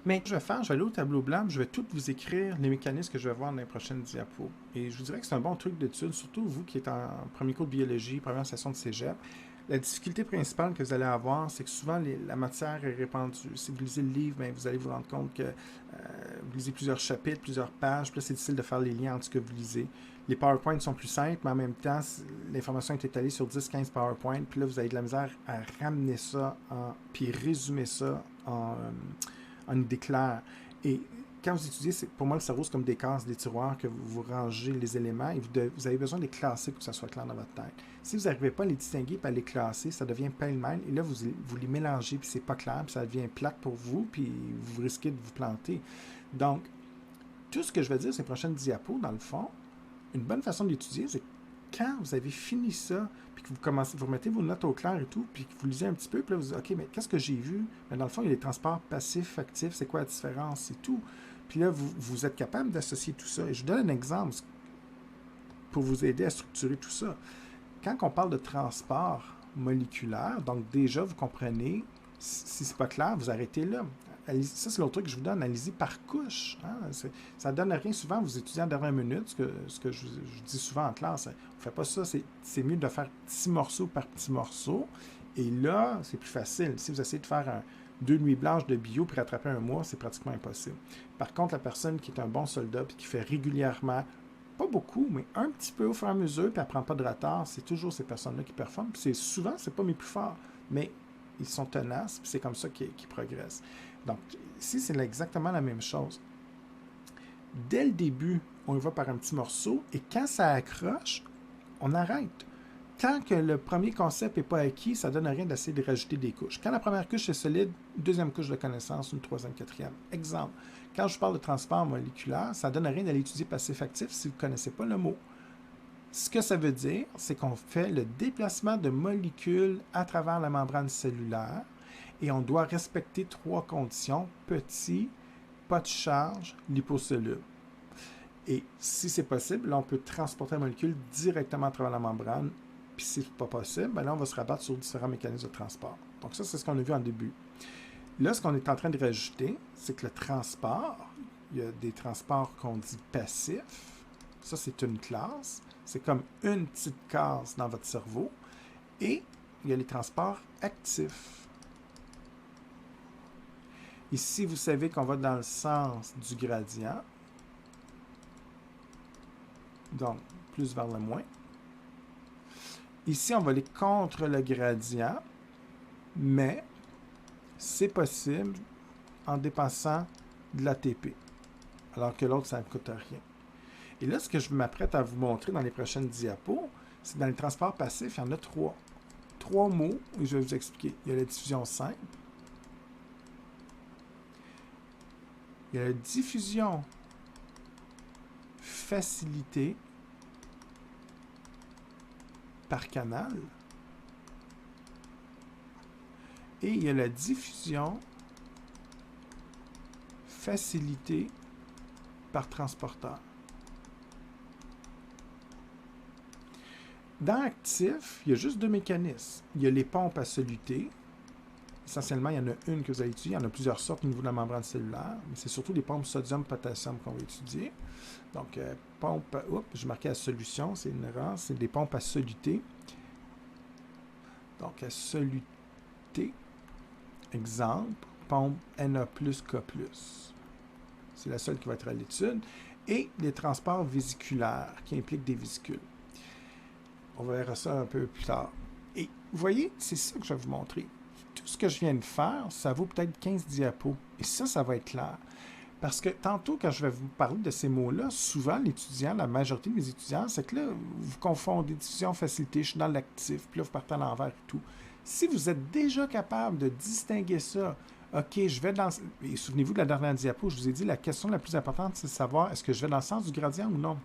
Mais je vais faire, je vais aller au tableau blanc, je vais tout vous écrire les mécanismes que je vais voir dans les prochaines diapos. Et je vous dirais que c'est un bon truc d'étude, surtout vous qui êtes en premier cours de biologie, première session de cégep. La difficulté principale que vous allez avoir, c'est que souvent la matière est répandue. Si vous lisez le livre, ben, vous allez vous rendre compte que vous lisez plusieurs chapitres, plusieurs pages, puis là c'est difficile de faire les liens entre ce que vous lisez. Les PowerPoints sont plus simples, mais en même temps, l'information est étalée sur 10-15 PowerPoints, puis là vous avez de la misère à ramener ça, puis résumer ça en idée claire. Et quand vous étudiez, pour moi, le cerveau, c'est comme des cases, des tiroirs que vous rangez les éléments et vous avez besoin de les classer pour que ça soit clair dans votre tête. Si vous n'arrivez pas à les distinguer et à les classer, ça devient pêle-mêle et là, vous les mélangez puis c'est pas clair puis ça devient plate pour vous puis vous risquez de vous planter. Donc, tout ce que je vais dire ces prochaines diapos, dans le fond, une bonne façon d'étudier, c'est quand vous avez fini ça, puis que vous commencez, vous remettez vos notes au clair et tout, puis que vous lisez un petit peu, puis là vous dites, OK, mais qu'est-ce que j'ai vu? Mais dans le fond, il y a les transports passifs, actifs, c'est quoi la différence? C'est tout. Puis là, vous êtes capable d'associer tout ça. Et je vous donne un exemple pour vous aider à structurer tout ça. Quand on parle de transport moléculaire, donc déjà, vous comprenez, si c'est pas clair, vous arrêtez là. Ça, c'est l'autre truc que je vous donne. Allez-y par couche. Hein? Ça ne donne rien souvent. Vous étudiez en dernière minute, ce que je dis souvent en classe. On ne fait pas ça. C'est mieux de faire petit morceau par petit morceau. Et là, c'est plus facile. Si vous essayez de faire 2 nuits blanches de bio puis rattraper un mois, c'est pratiquement impossible. Par contre, la personne qui est un bon soldat et qui fait régulièrement, pas beaucoup, mais un petit peu au fur et à mesure, puis elle ne prend pas de retard, c'est toujours ces personnes-là qui performent. Puis souvent, c'est pas mes plus forts, mais ils sont tenaces, puis c'est comme ça qu'ils progressent. Donc, ici, c'est exactement la même chose. Dès le début, on y va par un petit morceau, et quand ça accroche, on arrête. Tant que le premier concept n'est pas acquis, ça ne donne rien d'essayer de rajouter des couches. Quand la première couche est solide, deuxième couche de connaissance, une troisième, quatrième. Exemple, quand je parle de transport moléculaire, ça ne donne rien d'aller étudier passif-actif si vous ne connaissez pas le mot. Ce que ça veut dire, c'est qu'on fait le déplacement de molécules à travers la membrane cellulaire et on doit respecter 3 conditions: petit, pas de charge, liposoluble. Et si c'est possible, là, on peut transporter la molécule directement à travers la membrane. Puis si c'est pas possible, ben là, on va se rabattre sur différents mécanismes de transport. Donc ça, c'est ce qu'on a vu en début. Là, ce qu'on est en train de rajouter, c'est que le transport, il y a des transports qu'on dit passifs. Ça, c'est une classe. C'est comme une petite case dans votre cerveau. Et il y a les transports actifs. Ici, vous savez qu'on va dans le sens du gradient. Donc, plus vers le moins. Ici, on va aller contre le gradient, mais c'est possible en dépensant de l'ATP, alors que l'autre, ça ne coûte rien. Et là, ce que je m'apprête à vous montrer dans les prochaines diapos, c'est dans les transports passifs, il y en a 3. 3 mots, et je vais vous expliquer. Il y a la diffusion simple, il y a la diffusion facilitée par canal, et il y a la diffusion facilitée par transporteur. Dans actif, il y a juste 2 mécanismes. Il y a les pompes à soluté. Essentiellement, il y en a une que vous allez étudier. Il y en a plusieurs sortes au niveau de la membrane cellulaire, mais c'est surtout les pompes sodium-potassium qu'on va étudier. Donc, pompe, je marquais à solution, c'est une erreur, c'est des pompes à soluté. Donc, à soluté, exemple, pompe Na+, K+. C'est la seule qui va être à l'étude. Et les transports vésiculaires, qui impliquent des vésicules. On verra ça un peu plus tard. Et vous voyez, c'est ça que je vais vous montrer. Tout ce que je viens de faire, ça vaut peut-être 15 diapos. Et ça va être clair. Parce que tantôt, quand je vais vous parler de ces mots-là, souvent, l'étudiant, la majorité de mes étudiants, c'est que là, vous confondez diffusion, facilité, je suis dans l'actif, puis là, vous partez à l'envers et tout. Si vous êtes déjà capable de distinguer ça, OK, je vais dans... Et souvenez-vous de la dernière diapo, je vous ai dit, la question la plus importante, c'est de savoir, est-ce que je vais dans le sens du gradient ou non?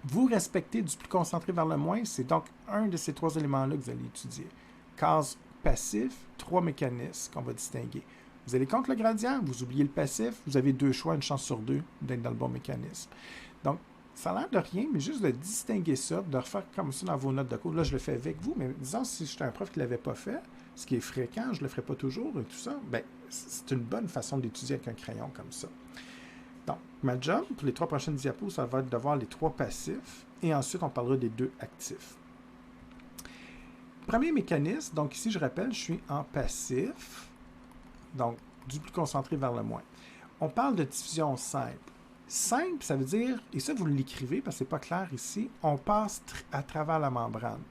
Vous respectez du plus concentré vers le moins, c'est donc un de ces 3 éléments-là que vous allez étudier. Case passif, 3 mécanismes qu'on va distinguer. Vous allez contre le gradient, vous oubliez le passif, vous avez 2 choix, une chance sur 2 d'être dans le bon mécanisme. Donc, ça a l'air de rien, mais juste de distinguer ça, de refaire comme ça dans vos notes de cours. Là, je le fais avec vous, mais disons si j'étais un prof qui ne l'avait pas fait, ce qui est fréquent, je ne le ferai pas toujours et tout ça, ben, c'est une bonne façon d'étudier avec un crayon comme ça. Donc, ma job pour les 3 prochaines diapos, ça va être de voir les 3 passifs et ensuite on parlera des 2 actifs. Premier mécanisme, donc ici je rappelle, je suis en passif, donc du plus concentré vers le moins. On parle de diffusion simple. Simple, ça veut dire, et ça vous l'écrivez parce que ce n'est pas clair ici, on passe à travers la membrane.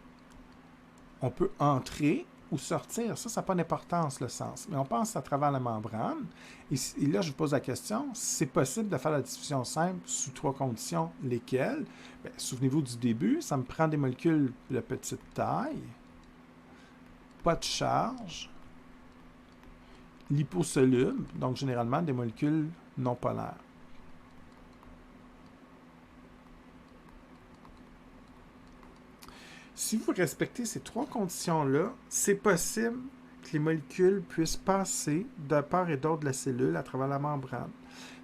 On peut entrer ou sortir, ça n'a pas d'importance le sens, mais on passe à travers la membrane. Et là, je vous pose la question, c'est possible de faire la diffusion simple sous 3 conditions, lesquelles? Bien, souvenez-vous du début, ça me prend des molécules de petite taille, pas de charge, liposoluble, donc généralement des molécules non polaires. Si vous respectez ces 3 conditions-là, c'est possible que les molécules puissent passer de part et d'autre de la cellule à travers la membrane.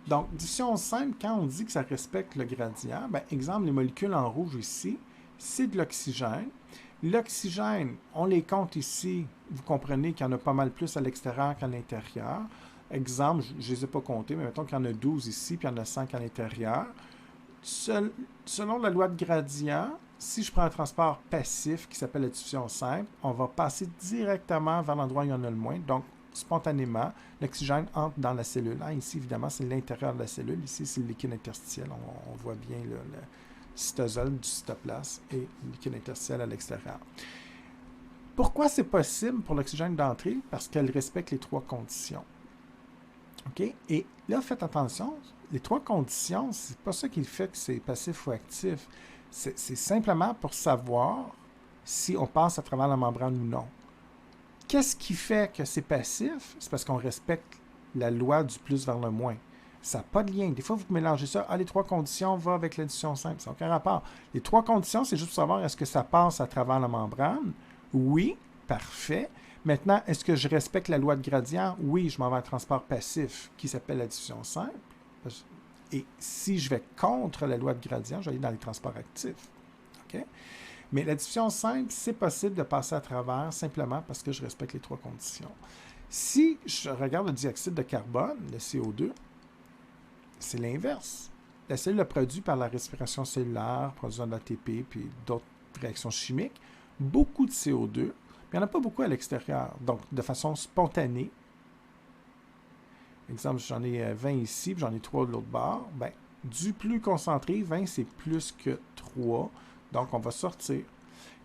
Donc, diffusion simple, quand on dit que ça respecte le gradient, bien, exemple, les molécules en rouge ici, c'est de l'oxygène. L'oxygène, on les compte ici, vous comprenez qu'il y en a pas mal plus à l'extérieur qu'à l'intérieur. Exemple, je ne les ai pas comptés, mais mettons qu'il y en a 12 ici, puis il y en a 5 à l'intérieur. Selon la loi de gradient, si je prends un transport passif qui s'appelle la diffusion simple, on va passer directement vers l'endroit où il y en a le moins. Donc, spontanément, l'oxygène entre dans la cellule. Hein, ici, évidemment, c'est l'intérieur de la cellule. Ici, c'est le liquide interstitiel. On voit bien le cytosol du cytoplasme et le liquide interstitiel à l'extérieur. Pourquoi c'est possible pour l'oxygène d'entrer? Parce qu'elle respecte les 3 conditions. OK? Et là, faites attention, les 3 conditions, c'est pas ça qui fait que c'est passif ou actif. C'est simplement pour savoir si on passe à travers la membrane ou non. Qu'est-ce qui fait que c'est passif? C'est parce qu'on respecte la loi du plus vers le moins. Ça n'a pas de lien. Des fois, vous mélangez ça. Ah, les 3 conditions vont avec l'addition simple. Ça n'a aucun rapport. Les 3 conditions, c'est juste pour savoir est-ce que ça passe à travers la membrane? Oui, parfait. Maintenant, est-ce que je respecte la loi de gradient? Oui, je m'en vais à un transport passif qui s'appelle la diffusion simple. Et si je vais contre la loi de gradient, je vais aller dans les transports actifs. Okay? Mais la diffusion simple, c'est possible de passer à travers simplement parce que je respecte les 3 conditions. Si je regarde le dioxyde de carbone, le CO2, c'est l'inverse. La cellule est produite par la respiration cellulaire, produisant de l'ATP puis d'autres réactions chimiques. Beaucoup de CO2, mais il n'y en a pas beaucoup à l'extérieur. Donc, de façon spontanée, exemple, j'en ai 20 ici, puis j'en ai 3 de l'autre bord. Bien, du plus concentré, 20, c'est plus que 3. Donc, on va sortir.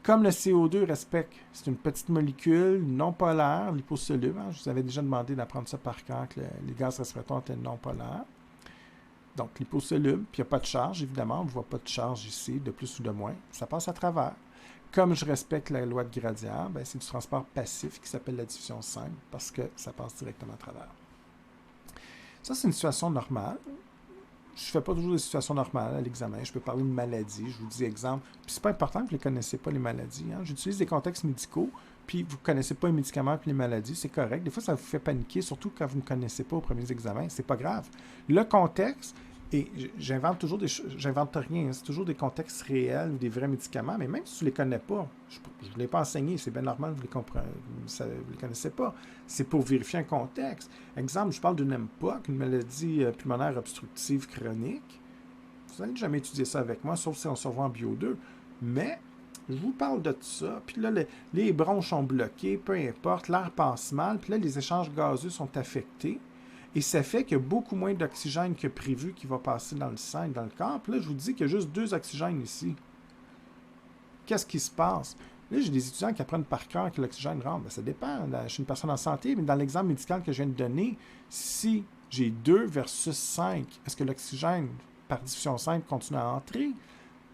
Comme le CO2 respecte, c'est une petite molécule non polaire, liposoluble. Hein, je vous avais déjà demandé d'apprendre ça par cœur, que les gaz respiratoires étaient non polaires. Donc, liposoluble, puis il n'y a pas de charge, évidemment. On ne voit pas de charge ici, de plus ou de moins. Ça passe à travers. Comme je respecte la loi de gradient, bien, c'est du transport passif qui s'appelle la diffusion simple parce que ça passe directement à travers. Ça, c'est une situation normale. Je ne fais pas toujours des situations normales à l'examen. Je peux parler de maladie. Je vous dis exemple. Puis c'est pas important que vous ne connaissez pas les maladies. Hein. J'utilise des contextes médicaux, puis vous ne connaissez pas les médicaments et les maladies. C'est correct. Des fois, ça vous fait paniquer, surtout quand vous ne connaissez pas aux premiers examens. C'est pas grave. Le contexte, et j'invente toujours des choses, j'invente rien. Hein. C'est toujours des contextes réels ou des vrais médicaments, mais même si tu ne les connais pas, je ne vous l'ai pas enseigné, c'est bien normal, vous ne les connaissez pas. C'est pour vérifier un contexte. Exemple, je parle d'une MPOC, une maladie pulmonaire obstructive chronique. Vous n'allez jamais étudier ça avec moi, sauf si on se revoit en bio 2. Mais je vous parle de tout ça. Puis là, les bronches sont bloqués, peu importe, l'air passe mal. Puis là, les échanges gazeux sont affectés. Et ça fait qu'il y a beaucoup moins d'oxygène que prévu qui va passer dans le sang et dans le corps. Puis là, je vous dis qu'il y a juste 2 oxygènes ici. Qu'est-ce qui se passe? Là, j'ai des étudiants qui apprennent par cœur que l'oxygène rentre. Bien, ça dépend. Je suis une personne en santé, mais dans l'exemple médical que je viens de donner, si j'ai 2 versus 5, est-ce que l'oxygène, par diffusion simple, continue à entrer?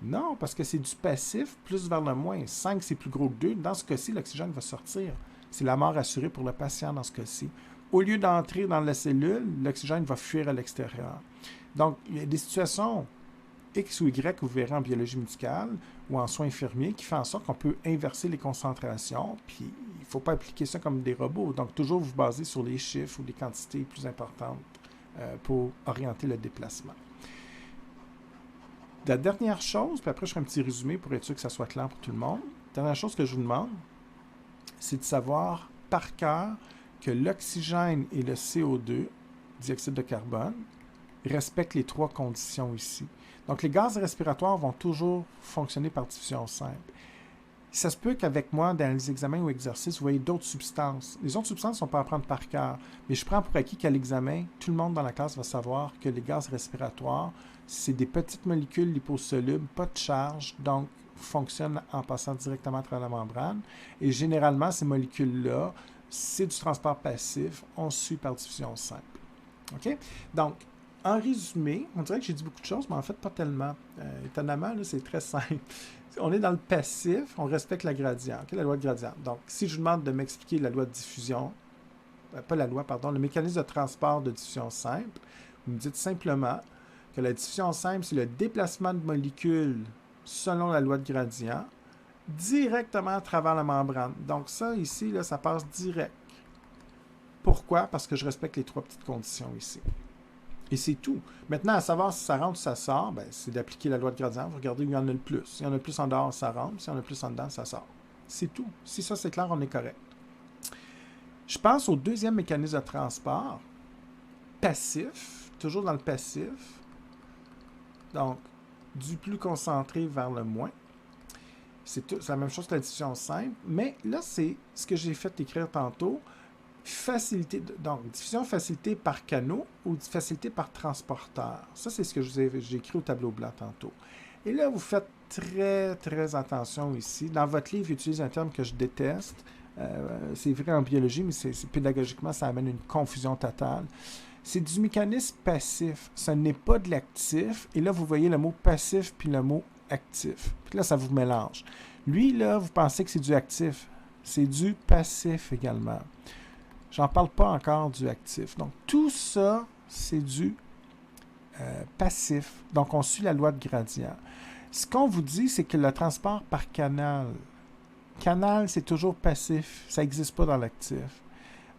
Non, parce que c'est du passif plus vers le moins. 5, c'est plus gros que 2. Dans ce cas-ci, l'oxygène va sortir. C'est la mort assurée pour le patient dans ce cas-ci. Au lieu d'entrer dans la cellule, l'oxygène va fuir à l'extérieur. Donc, il y a des situations X ou Y que vous verrez en biologie médicale ou en soins infirmiers qui font en sorte qu'on peut inverser les concentrations, puis il ne faut pas appliquer ça comme des robots. Donc, toujours vous baser sur les chiffres ou les quantités plus importantes pour orienter le déplacement. La dernière chose, puis après je ferai un petit résumé pour être sûr que ça soit clair pour tout le monde. La dernière chose que je vous demande, c'est de savoir par cœur que l'oxygène et le CO2, dioxyde de carbone, respectent les 3 conditions ici. Donc, les gaz respiratoires vont toujours fonctionner par diffusion simple. Ça se peut qu'avec moi, dans les examens ou exercices, vous voyez d'autres substances. Les autres substances, on peut apprendre par cœur. Mais je prends pour acquis qu'à l'examen, tout le monde dans la classe va savoir que les gaz respiratoires, c'est des petites molécules liposolubles, pas de charge, donc fonctionnent en passant directement à travers la membrane. Et généralement, ces molécules-là, c'est du transport passif, on suit par diffusion simple. OK? Donc, en résumé, on dirait que j'ai dit beaucoup de choses, mais en fait, pas tellement. Étonnamment, là, c'est très simple. On est dans le passif, on respecte la gradient, okay, la loi de gradient. Donc, si je vous demande de m'expliquer la loi de diffusion, pas la loi, pardon, le mécanisme de transport de diffusion simple, vous me dites simplement que la diffusion simple, c'est le déplacement de molécules selon la loi de gradient directement à travers la membrane. Donc, ça, ici, là, ça passe direct. Pourquoi? Parce que je respecte les 3 petites conditions ici. Et c'est tout. Maintenant, à savoir si ça rentre ou ça sort, ben, c'est d'appliquer la loi de gradient. Vous regardez où il y en a le plus. S'il y en a le plus en dehors, ça rentre. S'il y en a le plus en dedans, ça sort. C'est tout. Si ça, c'est clair, on est correct. Je pense au deuxième mécanisme de transport, passif, toujours dans le passif. Donc, du plus concentré vers le moins. C'est la même chose que la diffusion simple. Mais là, c'est ce que j'ai fait écrire tantôt. Facilité, donc diffusion facilitée par canaux ou facilitée par transporteur. Ça, c'est ce que j'ai écrit au tableau blanc tantôt. Et là, vous faites très, très attention ici. Dans votre livre, j'utilise un terme que je déteste. C'est vrai en biologie, mais pédagogiquement, ça amène une confusion totale. C'est du mécanisme passif. Ce n'est pas de l'actif. Et là, vous voyez le mot passif puis le mot actif. Puis là, ça vous mélange. Lui, là, vous pensez que c'est du actif. C'est du passif également. J'en parle pas encore du actif. Donc, tout ça, c'est du passif. Donc, on suit la loi de gradient. Ce qu'on vous dit, c'est que le transport par canal, c'est toujours passif. Ça n'existe pas dans l'actif.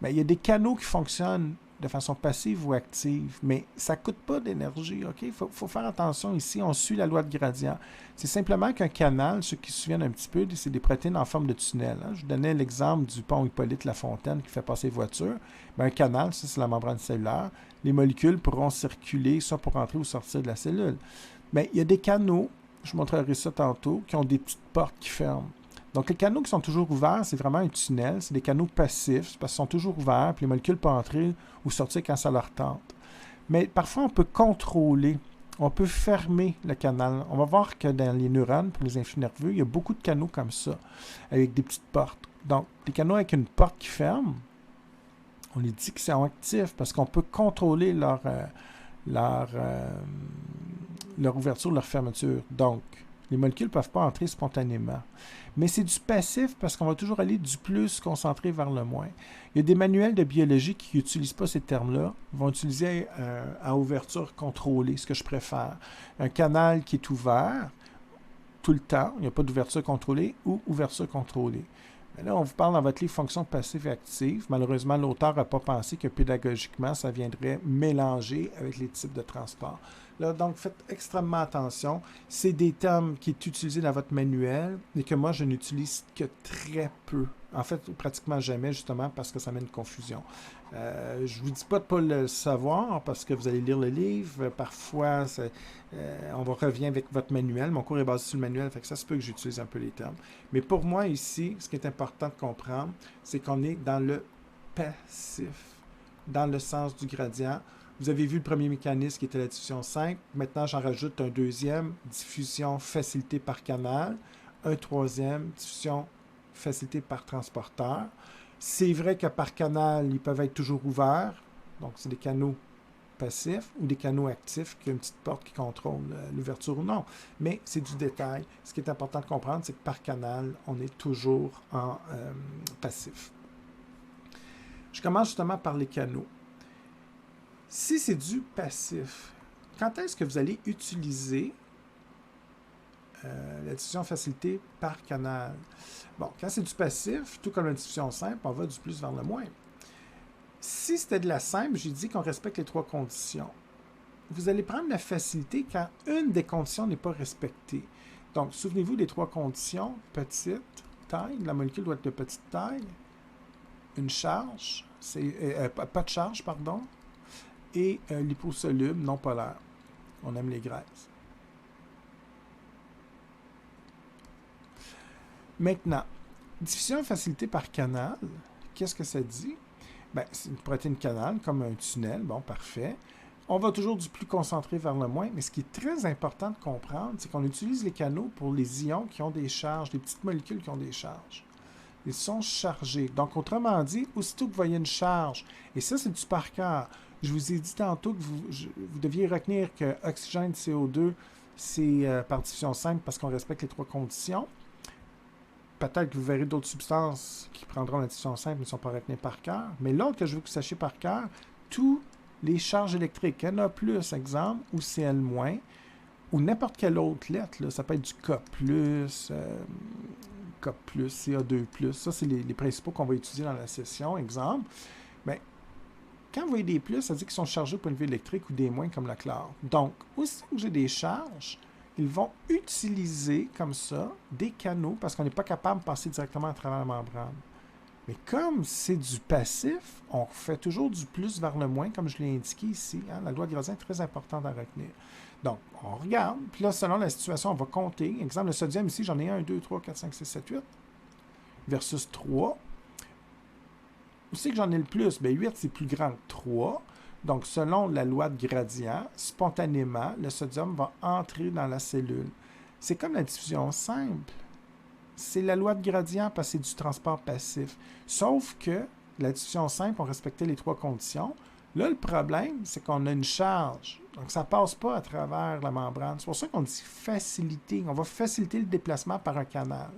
Mais il y a des canaux qui fonctionnent de façon passive ou active, mais ça ne coûte pas d'énergie, OK? Il faut faire attention ici, on suit la loi de gradient. C'est simplement qu'un canal, ceux qui se souviennent un petit peu, c'est des protéines en forme de tunnel. Hein? Je vous donnais l'exemple du pont Hippolyte-Lafontaine qui fait passer les voitures. Bien, un canal, ça, c'est la membrane cellulaire. Les molécules pourront circuler, soit pour entrer ou sortir de la cellule. Mais il y a des canaux, je vous montrerai ça tantôt, qui ont des petites portes qui ferment. Donc, les canaux qui sont toujours ouverts, c'est vraiment un tunnel. C'est des canaux passifs, parce qu'ils sont toujours ouverts, puis les molécules peuvent entrer ou sortir quand ça leur tente. Mais parfois, on peut contrôler, on peut fermer le canal. On va voir que dans les neurones, pour les influx nerveux, il y a beaucoup de canaux comme ça, avec des petites portes. Donc, des canaux avec une porte qui ferme, on les dit qu'ils sont actifs, parce qu'on peut contrôler leur ouverture, leur fermeture. Donc, les molécules ne peuvent pas entrer spontanément. Mais c'est du passif parce qu'on va toujours aller du plus concentré vers le moins. Il y a des manuels de biologie qui n'utilisent pas ces termes-là. Ils vont utiliser à ouverture contrôlée, ce que je préfère. Un canal qui est ouvert tout le temps, il n'y a pas d'ouverture contrôlée, ou ouverture contrôlée. Mais là, on vous parle dans votre livre fonction passive et active. Malheureusement, l'auteur n'a pas pensé que pédagogiquement, ça viendrait mélanger avec les types de transport. Là, donc, faites extrêmement attention. C'est des termes qui sont utilisés dans votre manuel et que moi, je n'utilise que très peu. En fait, pratiquement jamais, justement, parce que ça mène une confusion. Je ne vous dis pas de ne pas le savoir parce que vous allez lire le livre. Parfois, on revient avec votre manuel. Mon cours est basé sur le manuel, fait que ça se peut que j'utilise un peu les termes. Mais pour moi, ici, ce qui est important de comprendre, c'est qu'on est dans le passif, dans le sens du gradient. Vous avez vu le premier mécanisme qui était la diffusion simple. Maintenant, j'en rajoute un deuxième, diffusion facilitée par canal. Un troisième, diffusion facilitée par transporteur. C'est vrai que par canal, ils peuvent être toujours ouverts. Donc, c'est des canaux passifs ou des canaux actifs qui ont une petite porte qui contrôle l'ouverture ou non. Mais c'est du détail. Ce qui est important de comprendre, c'est que par canal, on est toujours en passif. Je commence justement par les canaux. Si c'est du passif, quand est-ce que vous allez utiliser la diffusion facilitée par canal? Bon, quand c'est du passif, tout comme la diffusion simple, on va du plus vers le moins. Si c'était de la simple, j'ai dit qu'on respecte les 3 conditions. Vous allez prendre la facilité quand une des conditions n'est pas respectée. Donc, souvenez-vous des 3 conditions. Petite taille, la molécule doit être de petite taille. une charge, pas de charge, pardon, et liposoluble non polaire. On aime les graisses. Maintenant, diffusion facilitée par canal, qu'est-ce que ça dit? Ben, c'est une protéine canal, comme un tunnel, bon, parfait. On va toujours du plus concentré vers le moins, mais ce qui est très important de comprendre, c'est qu'on utilise les canaux pour les ions qui ont des charges, les petites molécules qui ont des charges. Ils sont chargés. Donc, autrement dit, aussitôt que vous voyez une charge, et ça, c'est du par cœur. Je vous ai dit tantôt que vous deviez retenir que oxygène, CO2, c'est par diffusion simple parce qu'on respecte les 3 conditions. Peut-être que vous verrez d'autres substances qui prendront la diffusion simple ne sont pas retenues par cœur. Mais l'autre que je veux que vous sachiez par cœur, tous les charges électriques, Na+, exemple, ou Cl-, ou n'importe quelle autre lettre, là, ça peut être du K+, K+, Ca2+, ça c'est les principaux qu'on va étudier dans la session, exemple. Mais quand vous voyez des plus, ça veut dire qu'ils sont chargés au point de vue électrique ou des moins comme le chlore. Donc, aussi que j'ai des charges, ils vont utiliser comme ça des canaux parce qu'on n'est pas capable de passer directement à travers la membrane. Mais comme c'est du passif, on fait toujours du plus vers le moins, comme je l'ai indiqué ici. Hein? La loi de Gradient est très importante à retenir. Donc, on regarde, puis là, selon la situation, on va compter. Exemple, le sodium ici, j'en ai 1, 2, 3, 4, 5, 6, 7, 8, versus 3. Où c'est que j'en ai le plus? Bien, 8, c'est plus grand que 3. Donc, selon la loi de gradient, spontanément, le sodium va entrer dans la cellule. C'est comme la diffusion simple. C'est la loi de gradient parce que c'est du transport passif. Sauf que la diffusion simple, on respectait les 3 conditions. Là, le problème, c'est qu'on a une charge. Donc, ça ne passe pas à travers la membrane. C'est pour ça qu'on dit faciliter. On va faciliter le déplacement par un canal.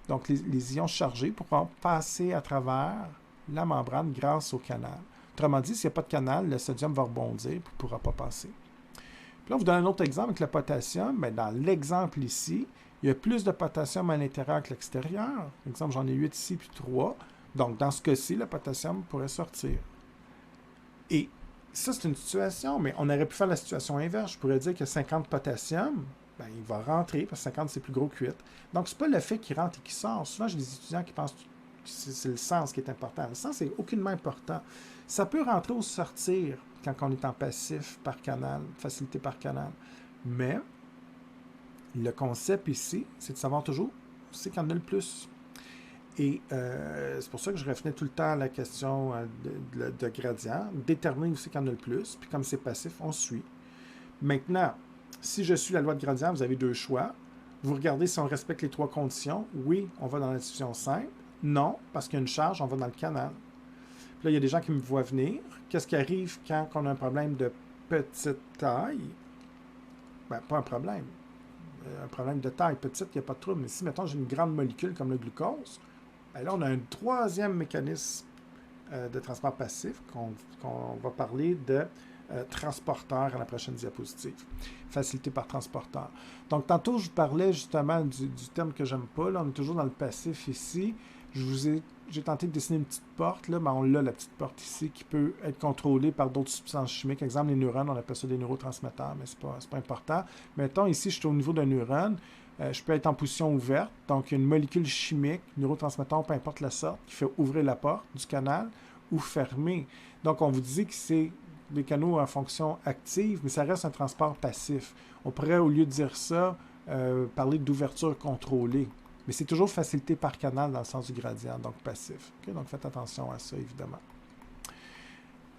Donc, les ions chargés pourront passer à travers la membrane grâce au canal. Autrement dit, s'il n'y a pas de canal, le sodium va rebondir et ne pourra pas passer. Puis là, on vous donne un autre exemple avec le potassium. Bien, dans l'exemple ici, il y a plus de potassium à l'intérieur que l'extérieur. Par exemple, j'en ai 8 ici, puis 3. Donc, dans ce cas-ci, le potassium pourrait sortir. Et ça, c'est une situation, mais on aurait pu faire la situation inverse. Je pourrais dire que 50 potassium, bien, il va rentrer, parce que 50, c'est plus gros que 8. Donc, ce n'est pas le fait qu'il rentre et qu'il sort. Souvent, j'ai des étudiants qui pensent que c'est le sens qui est important. Le sens est aucunement important. Ça peut rentrer ou sortir quand on est en passif par canal, facilité par canal. Mais le concept ici, c'est de savoir toujours c'est qu'il y en a le plus. Et c'est pour ça que je revenais tout le temps à la question de gradient. Déterminer où c'est qu'il y en a le plus. Puis comme c'est passif, on suit. Maintenant, si je suis la loi de gradient, vous avez 2 choix. Vous regardez si on respecte les 3 conditions. Oui, on va dans la diffusion simple. Non, parce qu'il y a une charge, on va dans le canal. Puis là, il y a des gens qui me voient venir. Qu'est-ce qui arrive quand on a un problème de petite taille? Bien, pas un problème. Un problème de taille petite, il n'y a pas de trouble. Mais si, mettons, j'ai une grande molécule comme le glucose, bien là, on a un 3e mécanisme de transport passif qu'on va parler de transporteur à la prochaine diapositive. Facilité par transporteur. Donc, tantôt, je vous parlais justement du terme que j'aime pas. Là, on est toujours dans le passif ici. J'ai tenté de dessiner une petite porte, là, mais on a la petite porte ici qui peut être contrôlée par d'autres substances chimiques. Exemple, les neurones, on appelle ça des neurotransmetteurs, mais ce n'est pas important. Mettons, ici, je suis au niveau d'un neurone. Je peux être en position ouverte. Donc, il y a une molécule chimique, neurotransmetteur, peu importe la sorte, qui fait ouvrir la porte du canal ou fermer. Donc, on vous dit que c'est des canaux en fonction active, mais ça reste un transport passif. On pourrait, au lieu de dire ça, parler d'ouverture contrôlée. Mais c'est toujours facilité par canal dans le sens du gradient, donc passif. Okay? Donc, faites attention à ça, évidemment.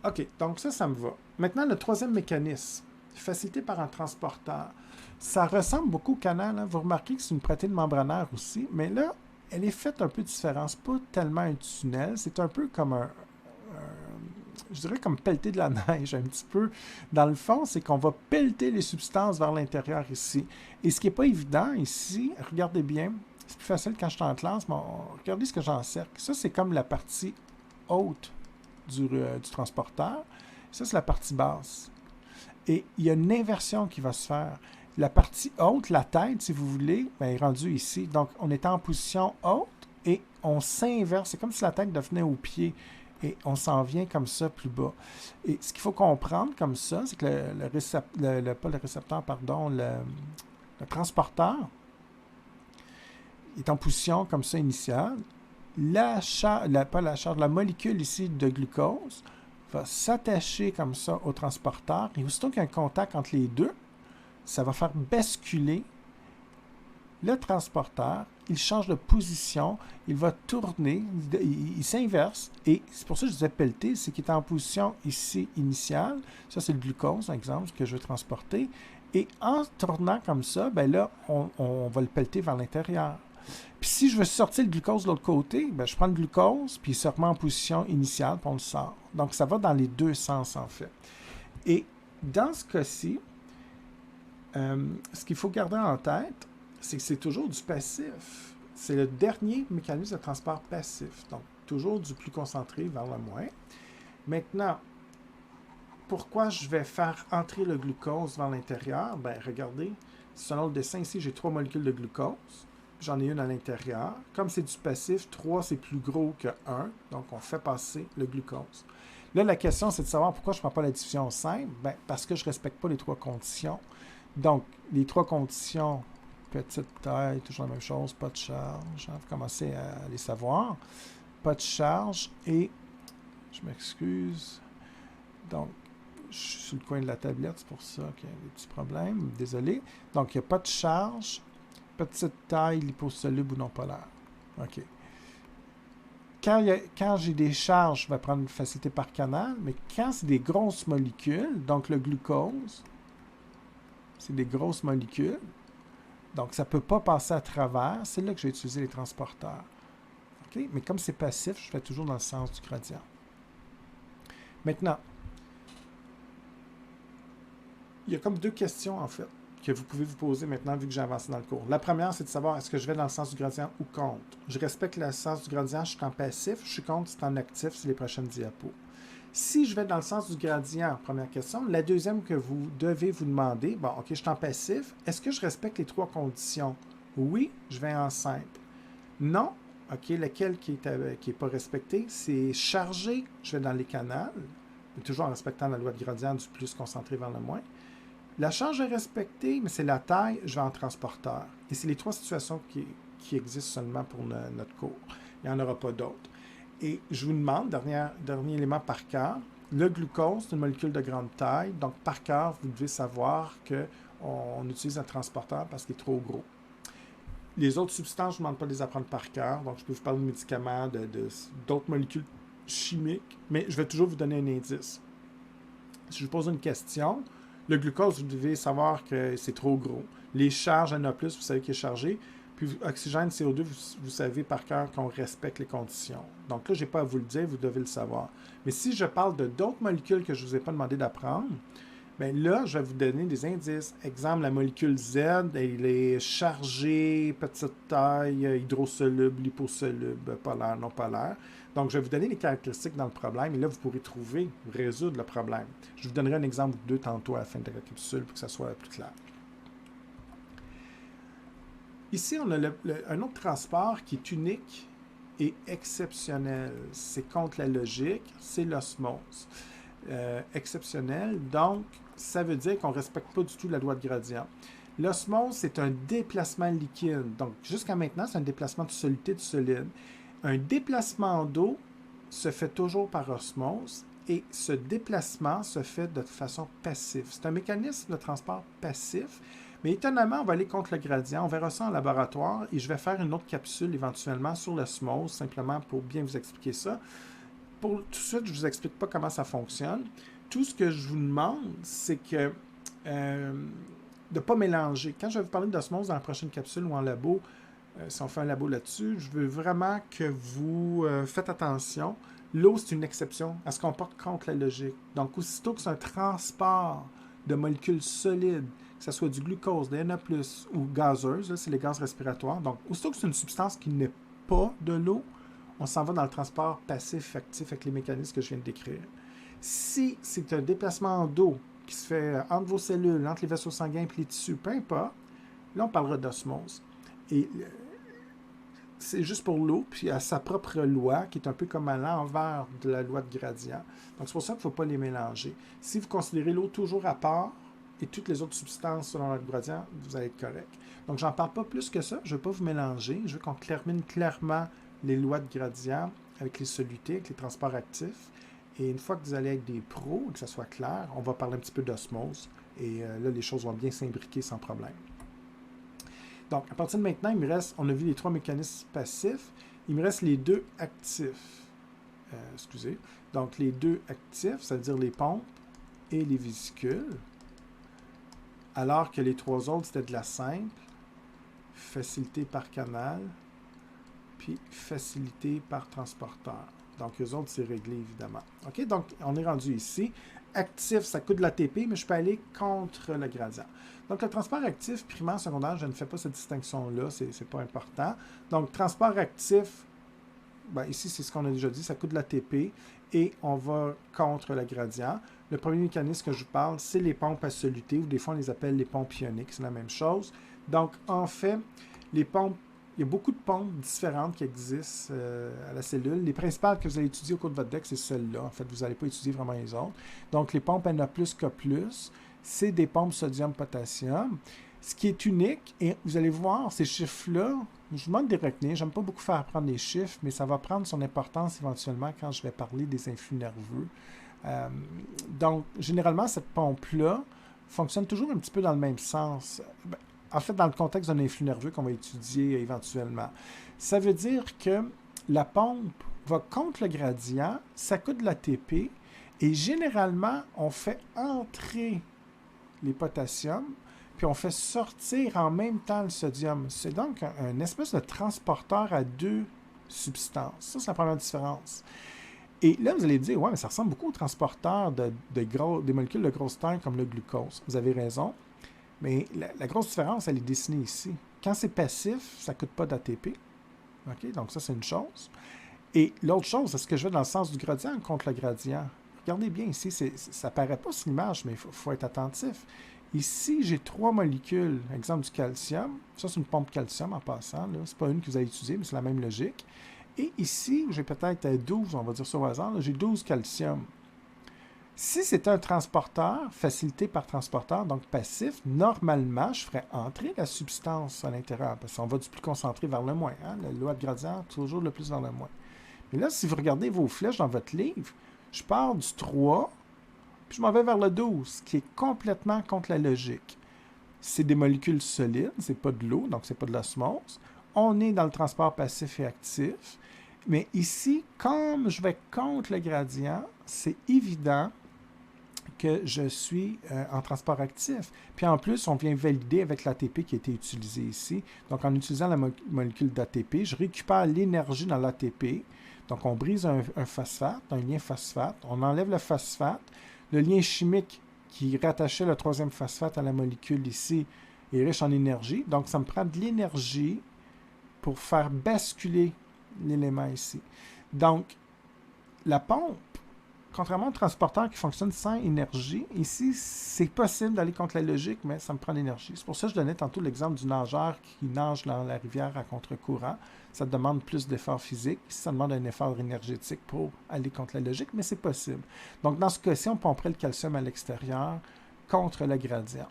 OK, donc ça me va. Maintenant, le 3e mécanisme, facilité par un transporteur. Ça ressemble beaucoup au canal. Hein? Vous remarquez que c'est une protéine membranaire aussi, mais là, elle est faite un peu différente. C'est pas tellement un tunnel, c'est un peu comme je dirais comme pelleter de la neige un petit peu. Dans le fond, c'est qu'on va pelleter les substances vers l'intérieur ici. Et ce qui n'est pas évident ici, regardez bien, c'est plus facile quand je suis en classe, mais regardez ce que j'encercle. Ça, c'est comme la partie haute du transporteur. Ça, c'est la partie basse. Et il y a une inversion qui va se faire. La partie haute, la tête, si vous voulez, bien, est rendue ici. Donc, on est en position haute et on s'inverse. C'est comme si la tête devenait au pied. Et on s'en vient comme ça plus bas. Et ce qu'il faut comprendre comme ça, c'est que le transporteur est en position comme ça initiale. la molécule ici de glucose va s'attacher comme ça au transporteur. Et aussitôt qu'il y a un contact entre les deux, ça va faire basculer le transporteur. Il change de position, il va tourner, il s'inverse. Et c'est pour ça que je disais pelleter, c'est qu'il est en position ici initiale. Ça, c'est le glucose, par exemple, que je veux transporter. Et en tournant comme ça, ben là, on va le pelleter vers l'intérieur. Puis si je veux sortir le glucose de l'autre côté, ben je prends le glucose, puis il se remet en position initiale, puis on le sort. Donc, ça va dans les deux sens, en fait. Et dans ce cas-ci, ce qu'il faut garder en tête, c'est que c'est toujours du passif. C'est le dernier mécanisme de transport passif. Donc, toujours du plus concentré vers le moins. Maintenant, pourquoi je vais faire entrer le glucose vers l'intérieur? Bien, regardez, selon le dessin ici, j'ai 3 molécules de glucose. J'en ai une à l'intérieur. Comme c'est du passif, 3 c'est plus gros que 1. Donc, on fait passer le glucose. Là, la question, c'est de savoir pourquoi je ne prends pas la diffusion simple. Bien, parce que je ne respecte pas les 3 conditions. Donc, les 3 conditions, petite taille, toujours la même chose, pas de charge. Vous commencez à les savoir. Pas de charge et, je m'excuse, donc, je suis sur le coin de la tablette, c'est pour ça qu'il y a des petits problèmes. Désolé. Donc, il n'y a pas de charge. Petite taille, liposoluble ou non polaire. OK. Quand j'ai des charges, je vais prendre une facilité par canal, mais quand c'est des grosses molécules, donc le glucose, c'est des grosses molécules, donc ça ne peut pas passer à travers, c'est là que j'ai utilisé les transporteurs. OK? Mais comme c'est passif, je fais toujours dans le sens du gradient. Maintenant, il y a comme 2 questions, en fait, que vous pouvez vous poser maintenant, vu que j'ai avancé dans le cours. La première, c'est de savoir, est-ce que je vais dans le sens du gradient ou contre? Je respecte le sens du gradient, je suis en passif, je suis contre, c'est en actif, c'est les prochaines diapos. Si je vais dans le sens du gradient, première question. La deuxième que vous devez vous demander, bon, OK, je suis en passif, est-ce que je respecte les 3 conditions? Oui, je vais en simple. Non, OK, lequel qui est pas respecté? C'est chargé, je vais dans les canals, mais toujours en respectant la loi de gradient du plus concentré vers le moins. La charge est respectée, mais c'est la taille, je vais en transporteur. Et c'est les 3 situations qui existent seulement pour notre cours. Il n'y en aura pas d'autres. Et je vous demande, dernier élément par cœur, le glucose, c'est une molécule de grande taille. Donc, par cœur, vous devez savoir qu'on utilise un transporteur parce qu'il est trop gros. Les autres substances, je ne demande pas de les apprendre par cœur. Donc, je peux vous parler de médicaments, d'autres molécules chimiques, mais je vais toujours vous donner un indice. Si je vous pose une question, le glucose, vous devez savoir que c'est trop gros. Les charges NA+, vous savez qu'il est chargé. Puis oxygène, CO2, vous savez par cœur qu'on respecte les conditions. Donc là, je n'ai pas à vous le dire, vous devez le savoir. Mais si je parle de d'autres molécules que je ne vous ai pas demandé d'apprendre, bien là, je vais vous donner des indices. Exemple, la molécule Z, elle est chargée, petite taille, hydrosoluble, liposoluble, polaire, non polaire. Donc, je vais vous donner les caractéristiques dans le problème et là, vous pourrez résoudre le problème. Je vous donnerai un exemple ou 2 tantôt à la fin de la capsule pour que ça soit plus clair. Ici, on a un autre transport qui est unique et exceptionnel. C'est contre la logique, c'est l'osmose. Exceptionnel, donc ça veut dire qu'on ne respecte pas du tout la loi de gradient. L'osmose, c'est un déplacement liquide. Donc, jusqu'à maintenant, c'est un déplacement de soluté de solide. Un déplacement d'eau se fait toujours par osmose et ce déplacement se fait de façon passive. C'est un mécanisme de transport passif, mais étonnamment, on va aller contre le gradient. On verra ça en laboratoire et je vais faire une autre capsule éventuellement sur l'osmose, simplement pour bien vous expliquer ça. Tout de suite, je ne vous explique pas comment ça fonctionne. Tout ce que je vous demande, c'est que de ne pas mélanger. Quand je vais vous parler d'osmose dans la prochaine capsule ou en labo, si on fait un labo là-dessus, je veux vraiment que vous faites attention. L'eau, c'est une exception. Elle se comporte contre la logique. Donc, aussitôt que c'est un transport de molécules solides, que ce soit du glucose, des Na+, ou gazeuse, c'est les gaz respiratoires. Donc, aussitôt que c'est une substance qui n'est pas de l'eau, on s'en va dans le transport passif-actif avec les mécanismes que je viens de décrire. Si c'est un déplacement d'eau qui se fait entre vos cellules, entre les vaisseaux sanguins et les tissus, peu importe, là, on parlera d'osmose. Et c'est juste pour l'eau, puis à sa propre loi, qui est un peu comme à l'envers de la loi de gradient. Donc, c'est pour ça qu'il ne faut pas les mélanger. Si vous considérez l'eau toujours à part et toutes les autres substances selon la loi de gradient, vous allez être correct. Donc, j'en parle pas plus que ça. Je ne veux pas vous mélanger. Je veux qu'on termine clairement les lois de gradient avec les solutés, avec les transports actifs. Et une fois que vous allez être des pros, que ça soit clair, on va parler un petit peu d'osmose. Et là, les choses vont bien s'imbriquer sans problème. Donc, à partir de maintenant, il me reste, on a vu les 3 mécanismes passifs, il me reste les 2 actifs. Excusez. Donc, les 2 actifs, c'est-à-dire les pompes et les vésicules, alors que les 3 autres, c'était de la simple, facilité par canal, puis facilité par transporteur. Donc, eux autres, c'est réglé, évidemment. OK? Donc, on est rendu ici. Actif, ça coûte de l'ATP, mais je peux aller contre le gradient. Donc, le transport actif, primaire, secondaire, je ne fais pas cette distinction-là, c'est pas important. Donc, transport actif, ben, ici, c'est ce qu'on a déjà dit, ça coûte de l'ATP et on va contre le gradient. Le premier mécanisme que je vous parle, c'est les pompes à soluté, ou des fois on les appelle les pompes ioniques, c'est la même chose. Donc, en fait, les pompes, il y a beaucoup de pompes différentes qui existent à la cellule. Les principales que vous allez étudier au cours de votre deck, c'est celles-là. En fait, vous n'allez pas étudier vraiment les autres. Donc, les pompes Na+, K+, c'est des pompes sodium-potassium. Ce qui est unique, et vous allez voir, ces chiffres-là, je vous demande de les retenir. J'aime pas beaucoup faire apprendre les chiffres, mais ça va prendre son importance éventuellement quand je vais parler des influx nerveux. Donc, généralement, cette pompe-là fonctionne toujours un petit peu dans le même sens. En fait, dans le contexte d'un influx nerveux qu'on va étudier éventuellement. Ça veut dire que la pompe va contre le gradient, ça coûte de l'ATP, et généralement, on fait entrer les potassiums, puis on fait sortir en même temps le sodium. C'est donc un espèce de transporteur à 2 substances. Ça, c'est la première différence. Et là, vous allez me dire, ouais, mais ça ressemble beaucoup au transporteur des molécules de grosse taille comme le glucose. Vous avez raison. Mais la grosse différence, elle est dessinée ici. Quand c'est passif, ça ne coûte pas d'ATP. OK? Donc ça, c'est une chose. Et l'autre chose, est-ce que je vais dans le sens du gradient ou contre le gradient? Regardez bien ici, ça ne paraît pas sur l'image, mais il faut être attentif. Ici, j'ai 3 molécules. Exemple du calcium. Ça, c'est une pompe calcium en passant. Ce n'est pas une que vous allez utiliser, mais c'est la même logique. Et ici, j'ai peut-être 12, on va dire ça au hasard, j'ai 12 calcium. Si c'était un transporteur, facilité par transporteur, donc passif, normalement, je ferais entrer la substance à l'intérieur, parce qu'on va du plus concentré vers le moins. Hein? La loi de gradient, toujours le plus vers le moins. Mais là, si vous regardez vos flèches dans votre livre, je pars du 3, puis je m'en vais vers le 12, qui est complètement contre la logique. C'est des molécules solides, c'est pas de l'eau, donc c'est pas de l'osmose. On est dans le transport passif et actif. Mais ici, comme je vais contre le gradient, c'est évident que je suis en transport actif. Puis en plus, on vient valider avec l'ATP qui a été utilisé ici. Donc, en utilisant la molécule d'ATP, je récupère l'énergie dans l'ATP. Donc, on brise un phosphate, un lien phosphate. On enlève le phosphate. Le lien chimique qui rattachait le 3e phosphate à la molécule ici est riche en énergie. Donc, ça me prend de l'énergie pour faire basculer l'élément ici. Donc, la pompe, contrairement au transporteur qui fonctionne sans énergie, ici, c'est possible d'aller contre la logique, mais ça me prend l'énergie. C'est pour ça que je donnais tantôt l'exemple du nageur qui nage dans la rivière à contre-courant. Ça demande plus d'efforts physiques. Ici, ça demande un effort énergétique pour aller contre la logique, mais c'est possible. Donc, dans ce cas-ci, on pomperait le calcium à l'extérieur contre le gradient.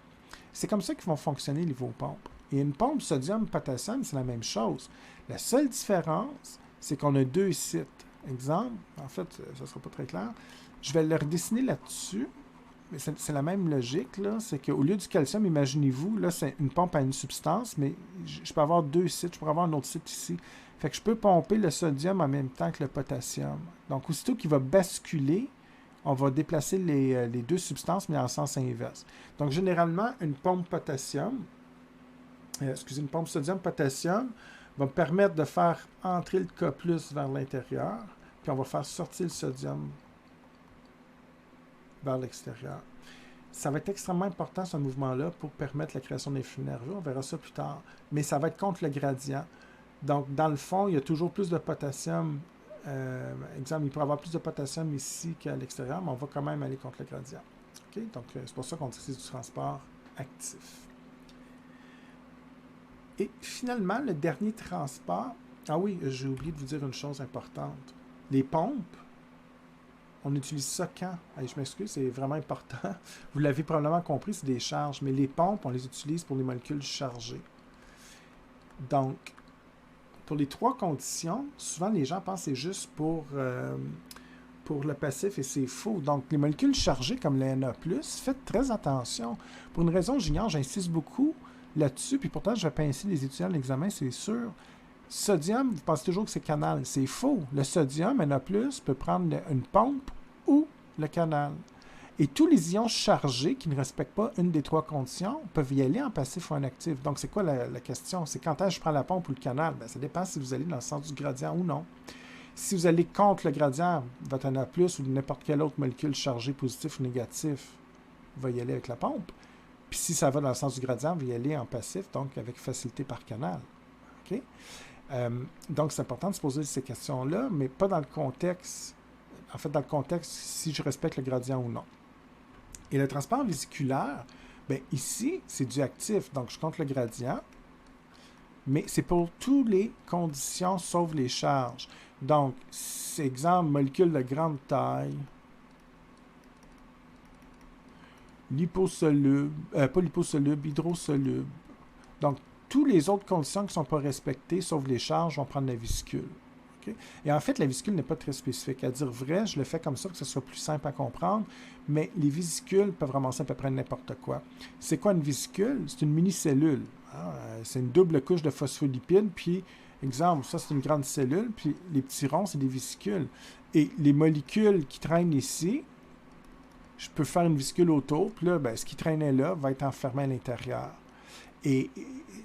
C'est comme ça qu'ils vont fonctionner vos pompes. Et une pompe sodium-potassium, c'est la même chose. La seule différence, c'est qu'on a 2 sites. Exemple, en fait, ça ne sera pas très clair. Je vais le redessiner là-dessus, mais c'est la même logique, là. C'est qu'au lieu du calcium, imaginez-vous, là, c'est une pompe à une substance, mais je peux avoir 2 sites. Je pourrais avoir un autre site ici. Fait que je peux pomper le sodium en même temps que le potassium. Donc, aussitôt qu'il va basculer, on va déplacer les 2 substances, mais en sens inverse. Donc, généralement, une pompe une pompe sodium-potassium va me permettre de faire entrer le K+ vers l'intérieur, puis on va faire sortir le sodium vers l'extérieur. Ça va être extrêmement important, ce mouvement-là, pour permettre la création d'influx nerveux. On verra ça plus tard. Mais ça va être contre le gradient. Donc, dans le fond, il y a toujours plus de potassium. Exemple, il pourrait y avoir plus de potassium ici qu'à l'extérieur, mais on va quand même aller contre le gradient. Okay? Donc, c'est pour ça qu'on dit que c'est du transport actif. Et finalement, le dernier transport... Ah oui, j'ai oublié de vous dire une chose importante. Les pompes, on utilise ça quand? Allez, je m'excuse, c'est vraiment important. Vous l'avez probablement compris, c'est des charges. Mais les pompes, on les utilise pour les molécules chargées. Donc, pour les 3 conditions, souvent les gens pensent que c'est juste pour le passif et c'est faux. Donc, les molécules chargées comme le Na+, faites très attention. Pour une raison que j'ignore, j'insiste beaucoup là-dessus, puis pourtant je vais pincer les étudiants de l'examen, c'est sûr. Sodium, vous pensez toujours que c'est canal. C'est faux. Le sodium, Na+, peut prendre une pompe ou le canal. Et tous les ions chargés qui ne respectent pas une des 3 conditions peuvent y aller en passif ou en actif. Donc, c'est quoi la question? C'est quand est-ce que je prends la pompe ou le canal? Bien, ça dépend si vous allez dans le sens du gradient ou non. Si vous allez contre le gradient, votre Na+, ou n'importe quelle autre molécule chargée positif ou négatif va y aller avec la pompe. Puis si ça va dans le sens du gradient, vous y allez en passif, donc avec facilité par canal. OK? Donc, c'est important de se poser ces questions-là, mais pas dans le contexte, en fait, dans le contexte si je respecte le gradient ou non. Et le transport vésiculaire, bien ici, c'est du actif, donc je compte le gradient, mais c'est pour toutes les conditions sauf les charges. Donc, c'est exemple, molécule de grande taille, liposoluble, pas liposoluble, hydrosoluble. Donc, toutes les autres conditions qui ne sont pas respectées, sauf les charges, vont prendre la vésicule. Okay? Et en fait, la vésicule n'est pas très spécifique. À dire vrai, je le fais comme ça pour que ce soit plus simple à comprendre, mais les vésicules peuvent ramasser à peu près n'importe quoi. C'est quoi une vésicule? C'est une mini-cellule. Hein? C'est une double couche de phospholipides, puis, exemple, ça c'est une grande cellule, puis les petits ronds, c'est des vésicules. Et les molécules qui traînent ici, je peux faire une vésicule autour, puis là, ben, ce qui traînait là va être enfermé à l'intérieur. Et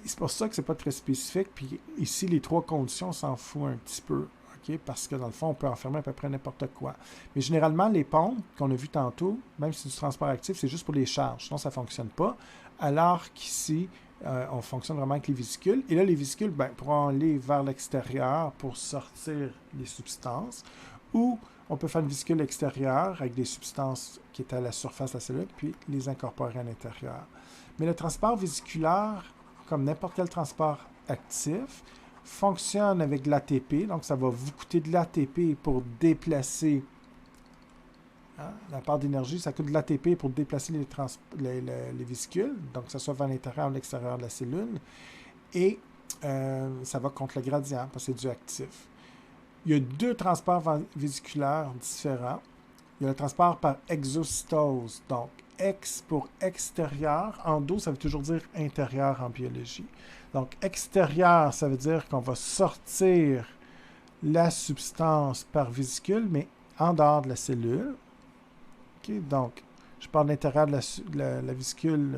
c'est pour ça que c'est pas très spécifique. Puis ici, les 3 conditions, on s'en fout un petit peu. Okay? Parce que dans le fond, on peut enfermer à peu près n'importe quoi. Mais généralement, les pompes qu'on a vues tantôt, même si c'est du transport actif, c'est juste pour les charges. Sinon, ça ne fonctionne pas. Alors qu'ici, on fonctionne vraiment avec les vésicules. Et là, les vésicules ben, pourront aller vers l'extérieur pour sortir les substances. Ou on peut faire une vésicule extérieure avec des substances qui étaient à la surface de la cellule, puis les incorporer à l'intérieur. Mais le transport vésiculaire, comme n'importe quel transport actif, fonctionne avec de l'ATP. Donc, ça va vous coûter de l'ATP pour déplacer la part d'énergie. Ça coûte de l'ATP pour déplacer les vésicules, donc que ce soit vers l'intérieur ou l'extérieur de la cellule. Et ça va contre le gradient, parce que c'est du actif. Il y a 2 transports vésiculaires différents. Il y a le transport par exocytose, donc ex pour extérieur. Endo, ça veut toujours dire intérieur en biologie. Donc, extérieur, ça veut dire qu'on va sortir la substance par vésicule, mais en dehors de la cellule. Okay? Donc, je parle de l'intérieur de la vésicule,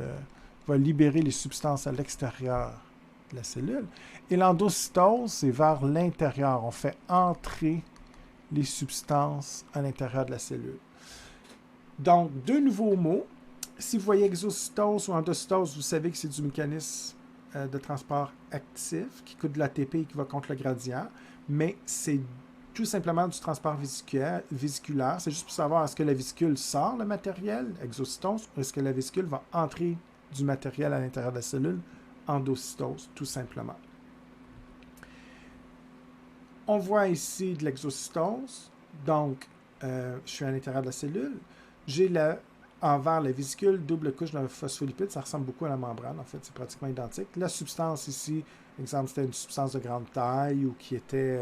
va libérer les substances à l'extérieur de la cellule. Et l'endocytose, c'est vers l'intérieur. On fait entrer les substances à l'intérieur de la cellule. Donc, 2 nouveaux mots. Si vous voyez exocytose ou endocytose, vous savez que c'est du mécanisme de transport actif qui coûte de l'ATP et qui va contre le gradient, mais c'est tout simplement du transport vésiculaire. C'est juste pour savoir est-ce que la vésicule sort le matériel, exocytose, ou est-ce que la vésicule va entrer du matériel à l'intérieur de la cellule, endocytose, tout simplement. On voit ici de l'exocytose, donc je suis à l'intérieur de la cellule. J'ai envers la vésicule, double couche de phospholipide, ça ressemble beaucoup à la membrane, en fait, c'est pratiquement identique. La substance ici, exemple, c'était une substance de grande taille ou qui était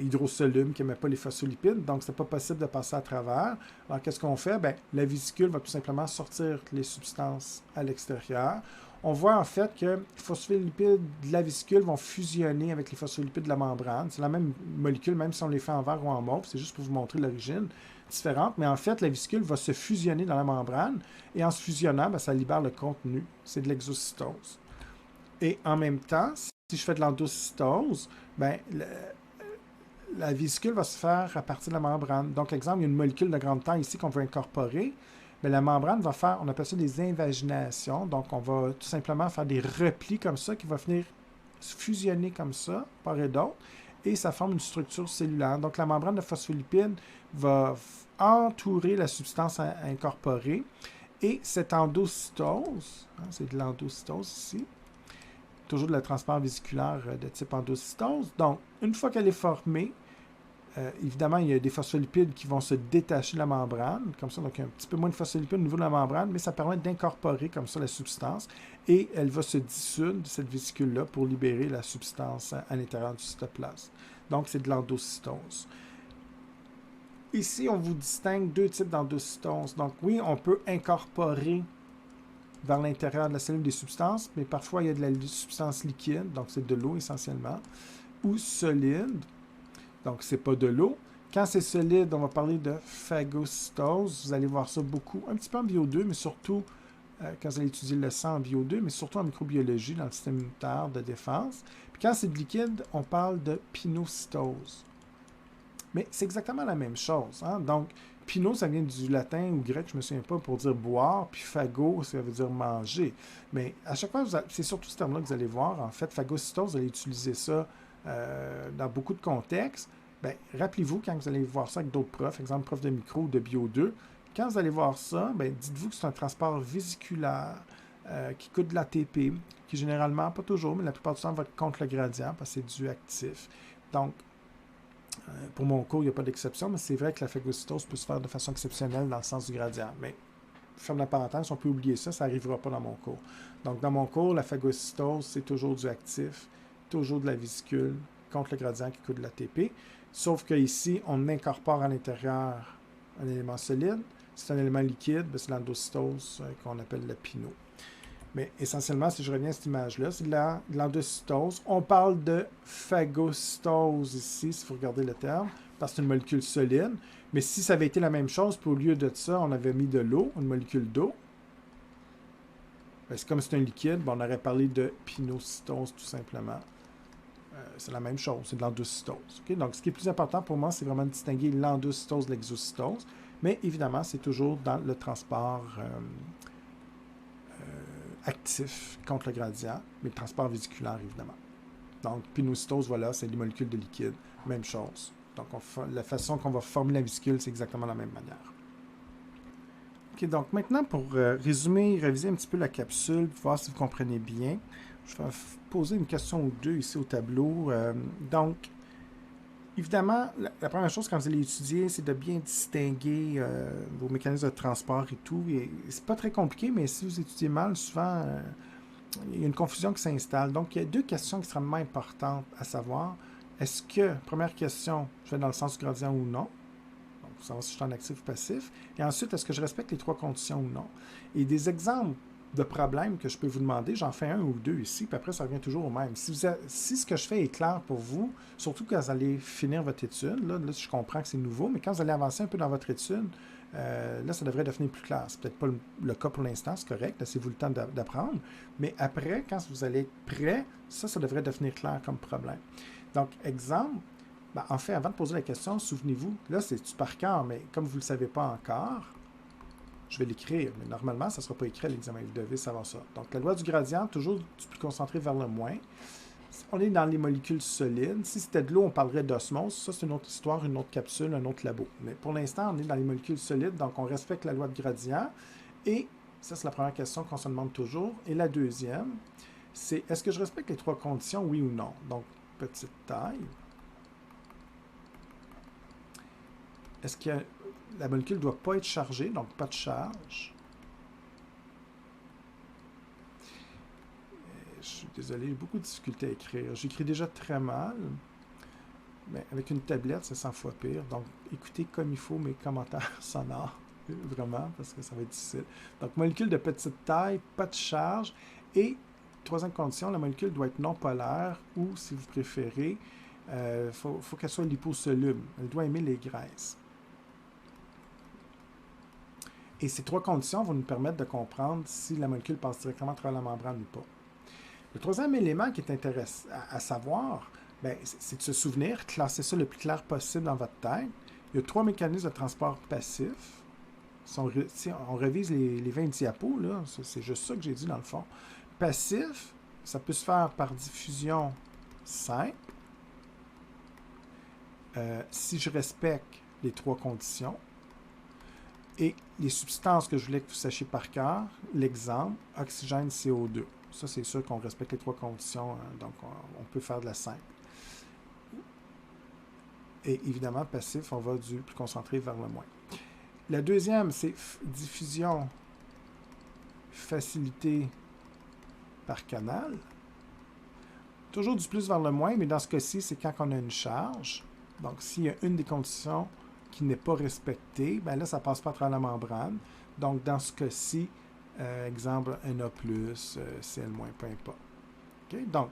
hydrosoluble, qui n'aimait pas les phospholipides, donc ce n'était pas possible de passer à travers. Alors, qu'est-ce qu'on fait? Bien, la vésicule va tout simplement sortir les substances à l'extérieur. On voit en fait que les phospholipides de la vésicule vont fusionner avec les phospholipides de la membrane. C'est la même molécule, même si on les fait en vert ou en mauve, c'est juste pour vous montrer l'origine différente, mais en fait, la vésicule va se fusionner dans la membrane, et en se fusionnant, bien, ça libère le contenu. C'est de l'exocytose. Et en même temps, si je fais de l'endocytose, bien, la vésicule va se faire à partir de la membrane. Donc, exemple, il y a une molécule de grande taille ici qu'on veut incorporer, mais la membrane va faire, on appelle ça des invaginations, donc on va tout simplement faire des replis comme ça, qui va venir se fusionner comme ça, part et d'autre, et ça forme une structure cellulaire. Donc, la membrane de phospholipide va entourer la substance à incorporer. Et cette endocytose, c'est de l'endocytose ici, toujours de la transport vésiculaire de type endocytose. Donc, une fois qu'elle est formée, Évidemment, il y a des phospholipides qui vont se détacher de la membrane, comme ça, donc il y a un petit peu moins de phospholipides au niveau de la membrane, mais ça permet d'incorporer comme ça la substance et elle va se dissoudre, cette vésicule-là, pour libérer la substance à l'intérieur du cytoplasme. Donc, c'est de l'endocytose. Ici, on vous distingue deux types d'endocytose. Donc, oui, on peut incorporer vers l'intérieur de la cellule des substances, mais parfois, il y a de la substance liquide, donc c'est de l'eau essentiellement, ou solide. Donc, ce n'est pas de l'eau. Quand c'est solide, on va parler de phagocytose. Vous allez voir ça beaucoup, un petit peu en bio2, mais surtout quand vous allez étudier le sang en bio2, mais surtout en microbiologie, dans le système immunitaire de défense. Puis quand c'est de liquide, on parle de pinocytose. Mais c'est exactement la même chose. Hein? Donc, pino, ça vient du latin ou grec, je ne me souviens pas, pour dire boire, puis phago, ça veut dire manger. Mais à chaque fois, c'est surtout ce terme-là que vous allez voir. En fait, phagocytose, vous allez utiliser ça dans beaucoup de contextes. Bien, rappelez-vous, quand vous allez voir ça avec d'autres profs, exemple prof de micro ou de bio 2, quand vous allez voir ça, bien, dites-vous que c'est un transport vésiculaire qui coûte de l'ATP, qui généralement, pas toujours, mais la plupart du temps, va être contre le gradient parce que c'est du actif. Donc, pour mon cours, il n'y a pas d'exception, mais c'est vrai que la phagocytose peut se faire de façon exceptionnelle dans le sens du gradient. Mais, ferme la parenthèse, on peut oublier ça, ça n'arrivera pas dans mon cours. Donc, dans mon cours, la phagocytose, c'est toujours du actif, toujours de la vésicule, contre le gradient qui coûte de l'ATP. Sauf qu'ici, on incorpore à l'intérieur un élément solide. C'est un élément liquide, c'est l'endocytose qu'on appelle le pinot. Mais essentiellement, si je reviens à cette image-là, c'est de l'endocytose. On parle de phagocytose ici, si vous regardez le terme, parce que c'est une molécule solide. Mais si ça avait été la même chose, puis au lieu de ça, on avait mis de l'eau, une molécule d'eau, c'est comme c'est un liquide, on aurait parlé de pinocytose tout simplement. C'est la même chose, c'est de l'endocytose. Okay? Donc, ce qui est plus important pour moi, c'est vraiment de distinguer l'endocytose de l'exocytose. Mais évidemment, c'est toujours dans le transport actif contre le gradient, mais le transport vésiculaire, évidemment. Donc, pinocytose, voilà, c'est des molécules de liquide. Même chose. Donc, la façon qu'on va former la vésicule, c'est exactement la même manière. OK, donc maintenant, pour résumer, réviser un petit peu la capsule, voir si vous comprenez bien, je vais poser une question ou deux ici au tableau. Donc, évidemment, la première chose quand vous allez étudier, c'est de bien distinguer vos mécanismes de transport et tout. C'est pas très compliqué, mais si vous étudiez mal, souvent, il y a une confusion qui s'installe. Donc, il y a deux questions extrêmement importantes à savoir. Est-ce que, première question, je vais dans le sens du gradient ou non? Donc, pour savoir si je suis en actif ou passif. Et ensuite, est-ce que je respecte les trois conditions ou non? Et des exemples de problèmes que je peux vous demander, j'en fais un ou deux ici, puis après, ça revient toujours au même. Si ce que je fais est clair pour vous, surtout quand vous allez finir votre étude, là je comprends que c'est nouveau, mais quand vous allez avancer un peu dans votre étude, là, ça devrait devenir plus clair. C'est peut-être pas le cas pour l'instant, c'est correct, laissez-vous le temps d'apprendre, mais après, quand vous allez être prêt, ça devrait devenir clair comme problème. Donc, exemple, en fait, avant de poser la question, souvenez-vous, là, c'est du par cœur, mais comme vous ne le savez pas encore, je vais l'écrire, mais normalement, ça ne sera pas écrit à l'examen. Vous devez savoir ça. Donc, la loi du gradient, toujours du plus concentré vers le moins. On est dans les molécules solides. Si c'était de l'eau, on parlerait d'osmose. Ça, c'est une autre histoire, une autre capsule, un autre labo. Mais pour l'instant, on est dans les molécules solides, donc on respecte la loi de gradient. Et ça, c'est la première question qu'on se demande toujours. Et la deuxième, c'est est-ce que je respecte les trois conditions, oui ou non? Donc, petite taille. Est-ce que la molécule ne doit pas être chargée, donc pas de charge? Je suis désolé, j'ai beaucoup de difficultés à écrire. J'écris déjà très mal, mais avec une tablette, c'est 100 fois pire. Donc, écoutez comme il faut mes commentaires sonores, vraiment, parce que ça va être difficile. Donc, molécule de petite taille, pas de charge. Et, troisième condition, la molécule doit être non polaire ou, si vous préférez, faut qu'elle soit liposoluble. Elle doit aimer les graisses. Et ces trois conditions vont nous permettre de comprendre si la molécule passe directement à travers la membrane ou pas. Le troisième élément qui est intéressant à savoir, c'est de se souvenir, classer ça le plus clair possible dans votre tête. Il y a trois mécanismes de transport passif. Si on revise les 20 diapos, là, c'est juste ça que j'ai dit dans le fond. Passif, ça peut se faire par diffusion simple. Si je respecte les trois conditions. Et les substances que je voulais que vous sachiez par cœur, l'exemple, oxygène, CO2. Ça, c'est sûr qu'on respecte les trois conditions, donc on peut faire de la simple. Et évidemment, passif, on va du plus concentré vers le moins. La deuxième, c'est diffusion facilitée par canal. Toujours du plus vers le moins, mais dans ce cas-ci, c'est quand on a une charge. Donc, s'il y a une des conditions qui n'est pas respectée, bien là, ça ne passe pas à travers la membrane. Donc, dans ce cas-ci, exemple, NA+, Cl-, peu importe. Okay? Donc,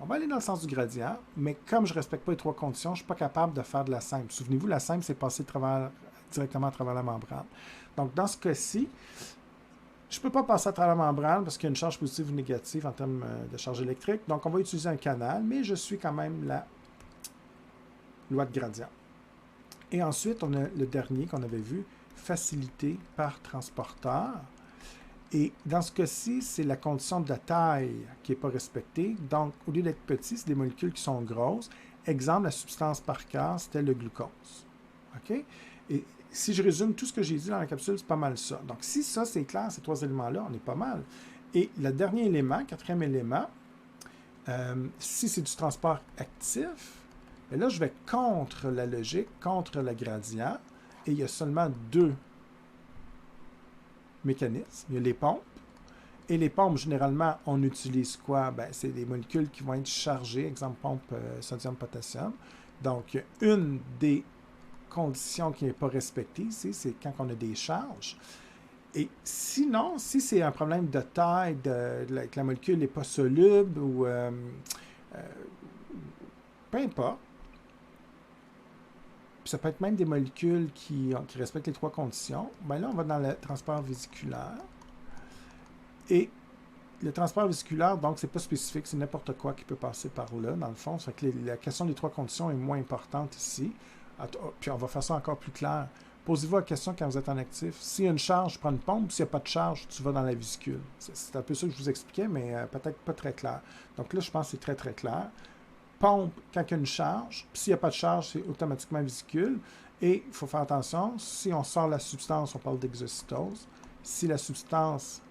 on va aller dans le sens du gradient, mais comme je ne respecte pas les trois conditions, je ne suis pas capable de faire de la simple. Souvenez-vous, la simple, c'est passer directement à travers la membrane. Donc, dans ce cas-ci, je ne peux pas passer à travers la membrane parce qu'il y a une charge positive ou négative en termes de charge électrique. Donc, on va utiliser un canal, mais je suis quand même la loi de gradient. Et ensuite, on a le dernier qu'on avait vu, facilité par transporteur. Et dans ce cas-ci, c'est la condition de la taille qui n'est pas respectée. Donc, au lieu d'être petit, c'est des molécules qui sont grosses. Exemple, la substance par cœur, c'était le glucose. OK? Et si je résume tout ce que j'ai dit dans la capsule, c'est pas mal ça. Donc, si ça, c'est clair, ces trois éléments-là, on est pas mal. Et le dernier élément, quatrième élément, si c'est du transport actif, bien là, je vais contre la logique, contre le gradient, et il y a seulement deux mécanismes. Il y a les pompes. Et les pompes, généralement, on utilise quoi? Ben, c'est des molécules qui vont être chargées, exemple pompe sodium-potassium. Donc, une des conditions qui n'est pas respectée ici, c'est quand on a des charges. Et sinon, si c'est un problème de taille, que la molécule n'est pas soluble ou peu importe, puis ça peut être même des molécules qui respectent les trois conditions, bien là, on va dans le transport vésiculaire. Et le transport vésiculaire, donc, c'est pas spécifique, c'est n'importe quoi qui peut passer par là, dans le fond. Ça fait que la question des trois conditions est moins importante ici. Puis on va faire ça encore plus clair. Posez-vous la question quand vous êtes en actif. S'il y a une charge, prends une pompe. S'il n'y a pas de charge, tu vas dans la vésicule. C'est un peu ça que je vous expliquais, mais peut-être pas très clair. Donc là, je pense que c'est très, très clair. Pompe quand il y a une charge. Puis s'il n'y a pas de charge, c'est automatiquement vésicule. Et il faut faire attention, si on sort la substance, on parle d'exocytose. Si la substance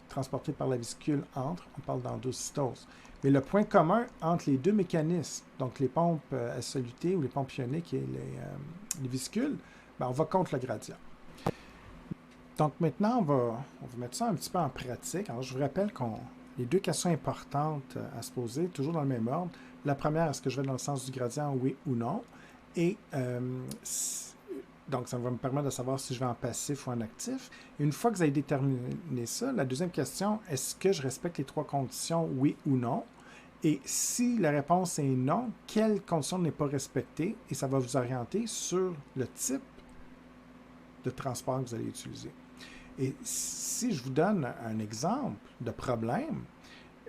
transportée par la vésicule entre, on parle d'endocytose. Mais le point commun entre les deux mécanismes, donc les pompes à soluté ou les pompes ioniques et les vésicules, ben on va contre le gradient. Donc maintenant, on va mettre ça un petit peu en pratique. Alors je vous rappelle les deux questions importantes à se poser, toujours dans le même ordre. La première, est-ce que je vais dans le sens du gradient, oui ou non? Et donc, ça va me permettre de savoir si je vais en passif ou en actif. Et une fois que vous avez déterminé ça, la deuxième question, est-ce que je respecte les trois conditions, oui ou non? Et si la réponse est non, quelle condition n'est pas respectée? Et ça va vous orienter sur le type de transport que vous allez utiliser. Et si je vous donne un exemple de problème,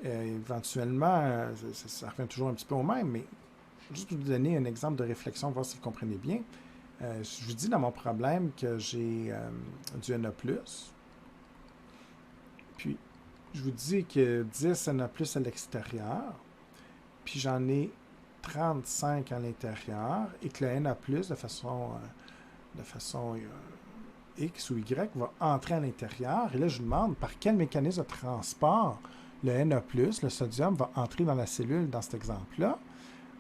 éventuellement, ça revient toujours un petit peu au même, mais juste pour vous donner un exemple de réflexion, voir si vous comprenez bien. Je vous dis dans mon problème que j'ai du Na+, puis je vous dis que 10 Na+ à l'extérieur, puis j'en ai 35 à l'intérieur, et que le Na+, de façon X ou Y, va entrer à l'intérieur, et là je demande par quel mécanisme de transport le Na+, le sodium, va entrer dans la cellule dans cet exemple-là.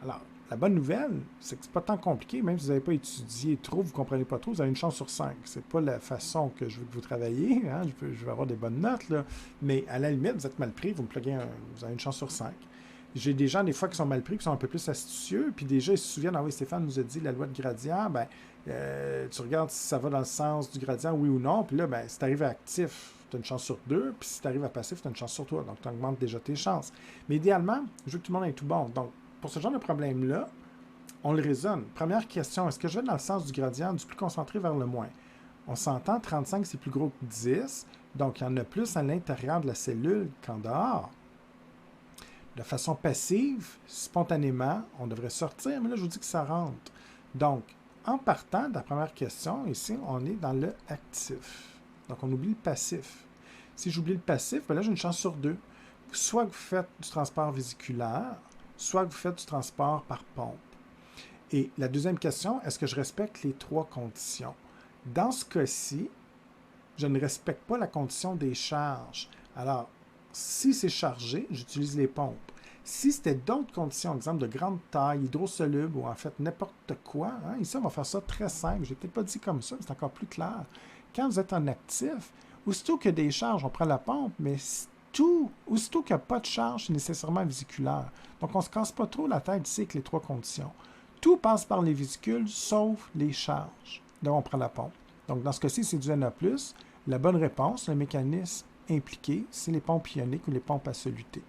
Alors, la bonne nouvelle, c'est que c'est pas tant compliqué, même si vous n'avez pas étudié trop, vous ne comprenez pas trop, vous avez une chance sur 5. C'est pas la façon que je veux que vous travaillez, hein? Je vais avoir des bonnes notes, là. Mais à la limite, vous êtes mal pris, vous avez une chance sur 5. J'ai des gens, des fois, qui sont mal pris, qui sont un peu plus astucieux, puis déjà, ils se souviennent, ah oui, Stéphane nous a dit la loi de gradient, ben, tu regardes si ça va dans le sens du gradient, oui ou non, puis là, ben, si tu arrives à actif, tu as une chance sur 2, puis si tu arrives à passif, tu as une chance sur 3. Donc, tu augmentes déjà tes chances. Mais idéalement, je veux que tout le monde ait tout bon. Donc, pour ce genre de problème-là, on le raisonne. Première question, est-ce que je vais dans le sens du gradient du plus concentré vers le moins? On s'entend, 35 c'est plus gros que 10, donc il y en a plus à l'intérieur de la cellule qu'en dehors. De façon passive, spontanément, on devrait sortir, mais là je vous dis que ça rentre. Donc, en partant de la première question, ici, on est dans le actif. Donc, on oublie le passif. Si j'oublie le passif, bien là j'ai une chance sur 2. Soit que vous faites du transport vésiculaire, soit que vous faites du transport par pompe. Et la deuxième question, est-ce que je respecte les trois conditions? Dans ce cas-ci, je ne respecte pas la condition des charges. Alors, si c'est chargé, j'utilise les pompes. Si c'était d'autres conditions, exemple de grande taille, hydrosoluble ou en fait n'importe quoi, hein, ici on va faire ça très simple. Je n'ai peut-être pas dit comme ça, mais c'est encore plus clair. Quand vous êtes en actif, aussitôt qu'il y a des charges, on prend la pompe, mais aussitôt qu'il n'y a pas de charge, c'est nécessairement vésiculaire. Donc on ne se casse pas trop la tête ici avec les trois conditions. Tout passe par les vésicules, sauf les charges. Là, on prend la pompe. Donc dans ce cas-ci, c'est du Na+. La bonne réponse, le mécanisme impliqué, c'est les pompes ioniques ou les pompes à soluté.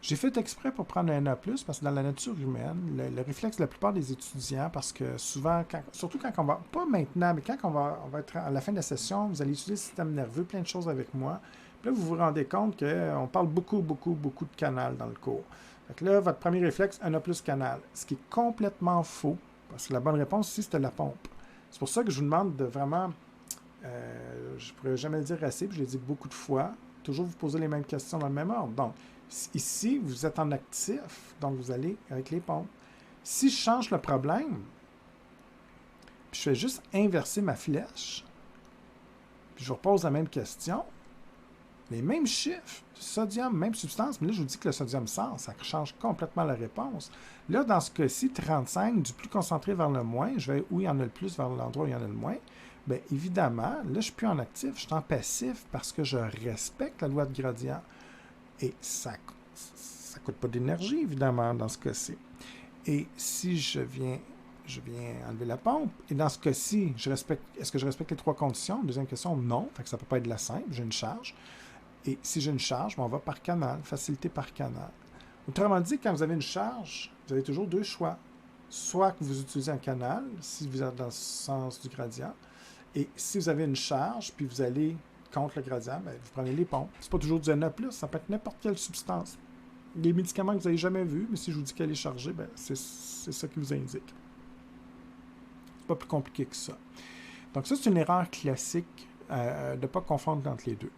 J'ai fait exprès pour prendre un Na+, parce que dans la nature humaine, le réflexe de la plupart des étudiants, parce que souvent, surtout quand on va, pas maintenant, mais quand on va être à la fin de la session, vous allez utiliser le système nerveux, plein de choses avec moi. Puis là, vous vous rendez compte qu'on parle beaucoup de canal dans le cours. Fait que là, votre premier réflexe, un Na+ canal, ce qui est complètement faux, parce que la bonne réponse ici, c'était la pompe. C'est pour ça que je vous demande de vraiment, je ne pourrais jamais le dire assez, puis je l'ai dit beaucoup de fois, toujours vous poser les mêmes questions dans le même ordre. Donc, ici, vous êtes en actif, donc vous allez avec les pompes. Si je change le problème, puis je fais juste inverser ma flèche, puis je repose la même question, les mêmes chiffres, sodium, même substance, mais là, je vous dis que le sodium sort, ça change complètement la réponse. Là, dans ce cas-ci, 35, du plus concentré vers le moins, je vais où il y en a le plus vers l'endroit où il y en a le moins. Bien, évidemment, là, je ne suis plus en actif, je suis en passif parce que je respecte la loi de gradient. Et ça ne coûte pas d'énergie, évidemment, dans ce cas-ci. Et si je viens enlever la pompe, et dans ce cas-ci, est-ce que je respecte les trois conditions? Deuxième question, non. Fait que ça ne peut pas être de la simple, j'ai une charge. Et si j'ai une charge, on va par canal, facilité par canal. Autrement dit, quand vous avez une charge, vous avez toujours deux choix. Soit que vous utilisez un canal, si vous êtes dans le sens du gradient, et si vous avez une charge, puis vous allez contre le gradient, bien, vous prenez les pompes. C'est pas toujours du Na+, ça peut être n'importe quelle substance. Des médicaments que vous n'avez jamais vus, mais si je vous dis qu'elle est chargée, bien, c'est ça qui vous indique. C'est pas plus compliqué que ça. Donc ça, c'est une erreur classique de ne pas confondre entre les deux.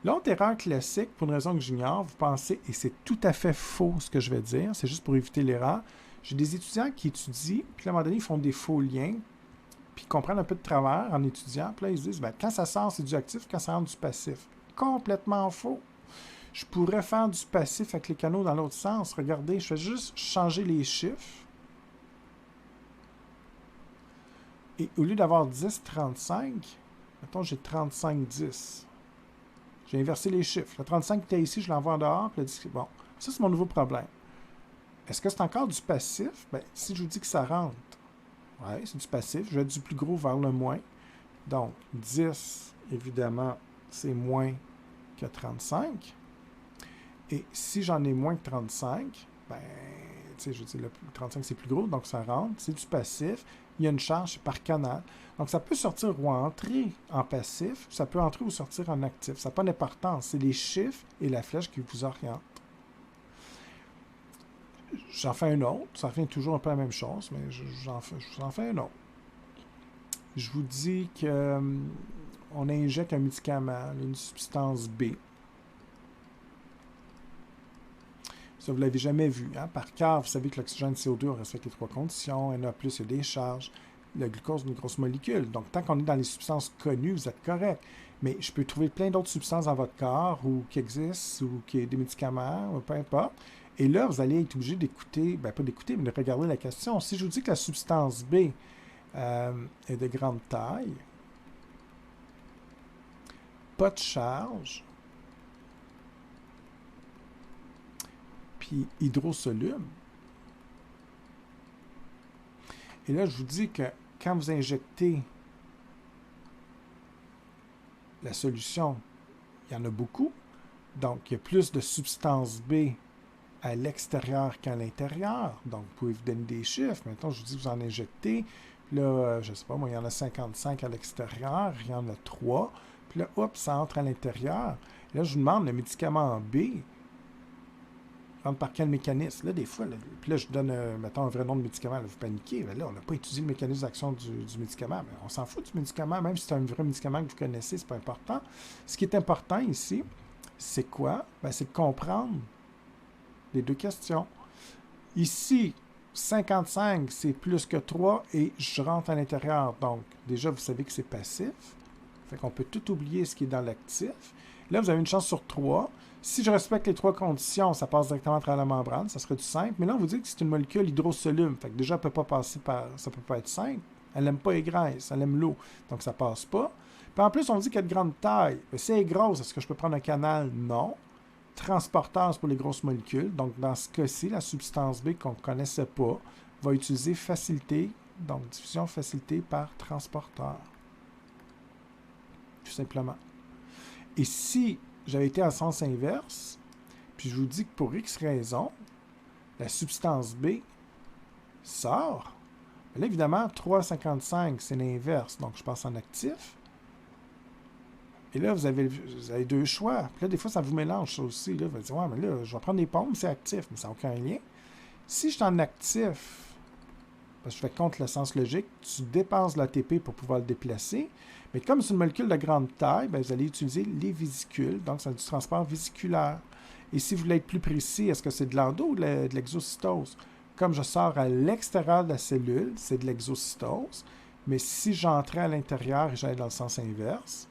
L'autre erreur classique, pour une raison que j'ignore, vous pensez, et c'est tout à fait faux ce que je vais dire, c'est juste pour éviter l'erreur, j'ai des étudiants qui étudient, puis à un moment donné, ils font des faux liens, puis ils comprennent un peu de travers en étudiant, puis là, ils se disent, bien, quand ça sort, c'est du actif, quand ça rentre, du passif. Complètement faux. Je pourrais faire du passif avec les canaux dans l'autre sens. Regardez, je fais juste changer les chiffres. Et au lieu d'avoir 10,35, mettons, j'ai 35,10. J'ai inversé les chiffres. Le 35 qui était ici, je l'envoie en dehors, puis le 10, bon, ça, c'est mon nouveau problème. Est-ce que c'est encore du passif? Bien, si je vous dis que ça rentre, oui, c'est du passif. Je vais du plus gros vers le moins. Donc, 10, évidemment, c'est moins que 35. Et si j'en ai moins que 35, ben, tu sais, je dis le 35 c'est plus gros, donc ça rentre, c'est du passif. Il y a une charge par canal. Donc, ça peut sortir ou entrer en passif, ça peut entrer ou sortir en actif. Ça n'a pas d'importance. C'est les chiffres et la flèche qui vous orientent. J'en fais un autre. Ça revient toujours un peu à la même chose, mais j'en fais un autre. Je vous dis qu'on injecte un médicament, une substance B. Ça, vous ne l'avez jamais vu. Hein? Par cœur, vous savez que l'oxygène CO2 respecte les trois conditions. Na+, il y a des charges. Le glucose, une grosse molécule. Donc, tant qu'on est dans les substances connues, vous êtes correct. Mais je peux trouver plein d'autres substances dans votre corps ou qui existent ou qui des médicaments, ou peu importe. Et là, vous allez être obligé d'écouter, ben pas d'écouter, mais de regarder la question. Si je vous dis que la substance B est de grande taille, pas de charge, puis hydrosoluble. Et là, je vous dis que quand vous injectez la solution, il y en a beaucoup. Donc, il y a plus de substance B à l'extérieur qu'à l'intérieur. Donc, vous pouvez vous donner des chiffres. Maintenant, je vous dis, vous en injectez. Puis là, je ne sais pas, moi, il y en a 55 à l'extérieur. Il y en a 3. Puis là, hop, ça entre à l'intérieur. Et là, je vous demande, le médicament B rentre par quel mécanisme? Là, des fois, là, puis là, je donne, mettons, un vrai nom de médicament. Là, vous paniquez. Là, on n'a pas étudié le mécanisme d'action du médicament. Mais on s'en fout du médicament. Même si c'est un vrai médicament que vous connaissez, c'est pas important. Ce qui est important ici, c'est quoi? Ben, c'est de comprendre les deux questions. Ici, 55, c'est plus que 3 et je rentre à l'intérieur. Donc, déjà, vous savez que c'est passif. Fait qu'on peut tout oublier ce qui est dans l'actif. Là, vous avez une chance sur 3. Si je respecte les 3 conditions, ça passe directement à travers la membrane, ça serait du simple. Mais là, on vous dit que c'est une molécule hydrosoluble. Fait que déjà, elle ne peut pas passer par... Ça ne peut pas être simple. Elle n'aime pas les graisses, elle aime l'eau. Donc, ça ne passe pas. Puis en plus, on dit qu'elle est de grande taille. Mais si elle est grosse, est-ce que je peux prendre un canal? Non. Transporteur, c'est pour les grosses molécules. Donc, dans ce cas-ci, la substance B qu'on ne connaissait pas va utiliser facilité, donc diffusion facilitée par transporteur. Tout simplement. Et si j'avais été en sens inverse, puis je vous dis que pour X raison, la substance B sort, là, évidemment, 3,55, c'est l'inverse. Donc, je passe en actif. Et là, vous avez 2 choix. Puis là, des fois, ça vous mélange, ça aussi. Là, vous allez dire, ouais, mais là, je vais prendre des pompes, c'est actif, mais ça n'a aucun lien. Si je suis en actif, parce que je fais contre le sens logique, tu dépenses l'ATP pour pouvoir le déplacer. Mais comme c'est une molécule de grande taille, bien, vous allez utiliser les vésicules. Donc, c'est du transport vésiculaire. Et si vous voulez être plus précis, est-ce que c'est de l'endo ou de l'exocytose? Comme je sors à l'extérieur de la cellule, c'est de l'exocytose. Mais si j'entrais à l'intérieur et j'allais dans le sens inverse,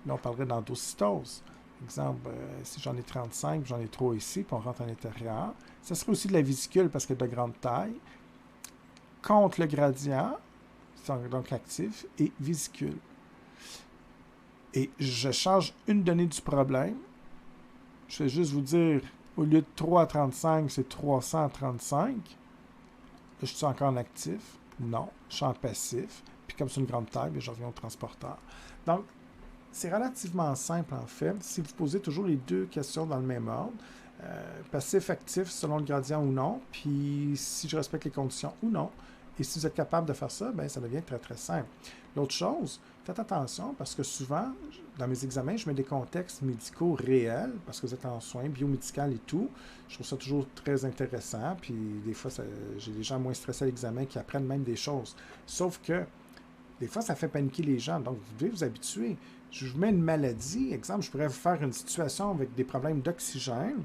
là, on parlerait d'endocytose. Exemple, si j'en ai 35, j'en ai 3 ici, puis on rentre à l'intérieur, ça serait aussi de la vésicule parce qu'elle est de grande taille, contre le gradient, donc actif, et vésicule. Et je change une donnée du problème. Je vais juste vous dire, au lieu de 3 à 35, c'est 335. Là, je suis encore en actif? Non. Je suis en passif. Puis comme c'est une grande taille, je reviens au transporteur. Donc, c'est relativement simple, en fait, si vous posez toujours les 2 questions dans le même ordre. Passif, actif, selon le gradient ou non, puis si je respecte les conditions ou non. Et si vous êtes capable de faire ça, bien, ça devient très, très simple. L'autre chose, faites attention parce que souvent, dans mes examens, je mets des contextes médicaux réels parce que vous êtes en soins biomédical et tout. Je trouve ça toujours très intéressant. Puis des fois, j'ai des gens moins stressés à l'examen qui apprennent même des choses. Sauf que des fois, ça fait paniquer les gens. Donc, vous devez vous habituer. Je vous mets une maladie. Exemple, je pourrais vous faire une situation avec des problèmes d'oxygène.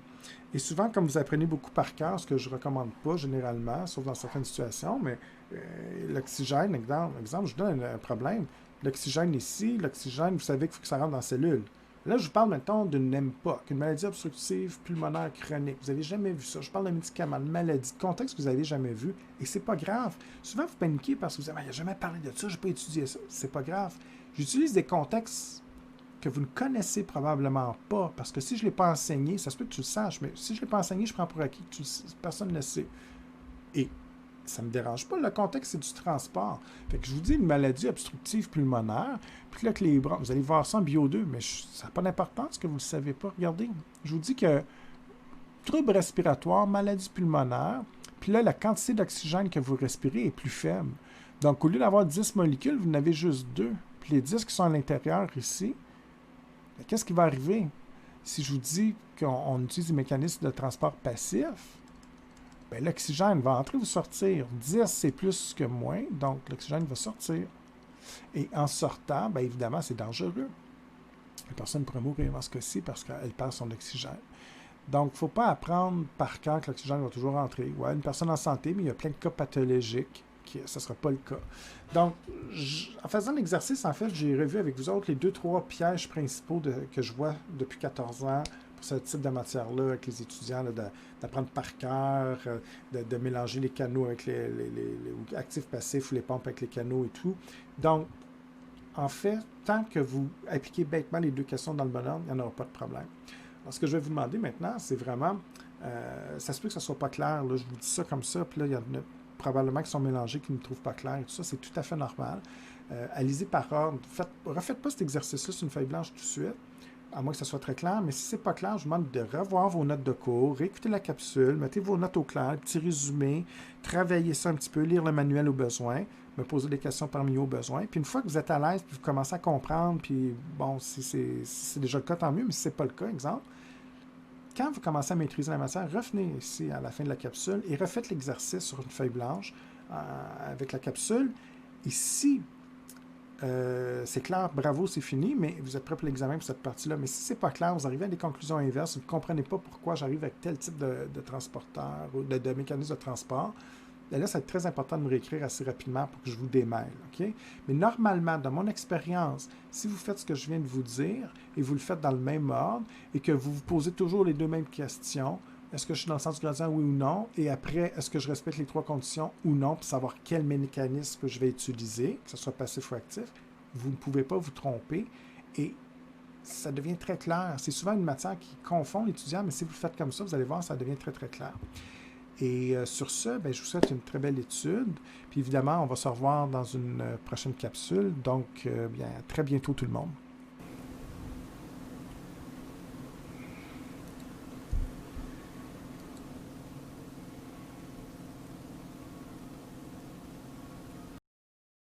Et souvent, comme vous apprenez beaucoup par cœur, ce que je ne recommande pas généralement, sauf dans certaines situations, mais l'oxygène, exemple, je vous donne un problème. L'oxygène ici, l'oxygène, vous savez qu'il faut que ça rentre dans la cellule. Là, je vous parle maintenant d'une NEMPA, une maladie obstructive pulmonaire chronique. Vous n'avez jamais vu ça. Je parle de médicaments, de maladies, de contexte que vous n'avez jamais vu. Et c'est pas grave. Souvent, vous paniquez parce que vous dites, il n'a jamais parlé de ça, je n'ai pas étudié ça. C'est pas grave. J'utilise des contextes que vous ne connaissez probablement pas, parce que si je ne l'ai pas enseigné, ça se peut que tu le saches, mais si je ne l'ai pas enseigné, je prends pour acquis que personne ne le sait. Et ça ne me dérange pas, le contexte, c'est du transport. Fait que je vous dis une maladie obstructive pulmonaire, puis là, que les bras, vous allez voir ça en bio 2, mais ça n'a pas d'importance que vous ne le savez pas. Regardez, je vous dis que trouble respiratoire, maladie pulmonaire, puis là, la quantité d'oxygène que vous respirez est plus faible. Donc, au lieu d'avoir 10 molécules, vous en avez juste 2. Puis les 10 qui sont à l'intérieur ici, qu'est-ce qui va arriver si je vous dis qu'on utilise des mécanismes de transport passif? Bien, l'oxygène va entrer ou sortir. 10, c'est plus que moins, donc l'oxygène va sortir. Et en sortant, bien évidemment, c'est dangereux. La personne pourrait mourir dans ce cas-ci parce qu'elle perd son oxygène. Donc, il ne faut pas apprendre par cœur que l'oxygène va toujours entrer. Ouais, une personne en santé, mais il y a plein de cas pathologiques ce ne sera pas le cas. Donc, en faisant l'exercice, en fait, j'ai revu avec vous autres les 2-3 pièges principaux que je vois depuis 14 ans pour ce type de matière-là avec les étudiants, d'apprendre par cœur, de mélanger les canaux avec les actifs passifs ou les pompes avec les canaux et tout. Donc, en fait, tant que vous appliquez bêtement les 2 questions dans le bon ordre, il n'y en aura pas de problème. Alors, ce que je vais vous demander maintenant, c'est vraiment, ça se peut que ça ne soit pas clair, là, je vous dis ça comme ça, puis là, il y en a probablement qui sont mélangés, qui ne me trouvent pas clair et tout ça, c'est tout à fait normal. Allez-y par ordre. Refaites pas cet exercice-là sur une feuille blanche tout de suite, à moins que ça soit très clair, mais si ce n'est pas clair, je vous demande de revoir vos notes de cours, réécouter la capsule, mettez vos notes au clair, petit résumé, travaillez ça un petit peu, lire le manuel au besoin, me poser des questions parmi au besoin, puis une fois que vous êtes à l'aise, puis vous commencez à comprendre, puis bon, si c'est déjà le cas, tant mieux, mais si ce n'est pas le cas, exemple, quand vous commencez à maîtriser la matière, revenez ici à la fin de la capsule et refaites l'exercice sur une feuille blanche avec la capsule. Et si c'est clair, bravo, c'est fini, mais vous êtes prêt pour l'examen pour cette partie-là. Mais si ce n'est pas clair, vous arrivez à des conclusions inverses, vous ne comprenez pas pourquoi j'arrive avec tel type de transporteur ou de mécanisme de transport, là, ça va être très important de me réécrire assez rapidement pour que je vous démêle. OK? Mais normalement, dans mon expérience, si vous faites ce que je viens de vous dire et vous le faites dans le même ordre et que vous vous posez toujours les deux mêmes questions, est-ce que je suis dans le sens du gradient, oui ou non? Et après, est-ce que je respecte les trois conditions ou non pour savoir quel mécanisme je vais utiliser, que ce soit passif ou actif? Vous ne pouvez pas vous tromper et ça devient très clair. C'est souvent une matière qui confond l'étudiant, mais si vous le faites comme ça, vous allez voir, ça devient très, très clair. Et sur ce, ben, je vous souhaite une très belle étude. Puis évidemment, on va se revoir dans une prochaine capsule. Donc, bien, à très bientôt tout le monde.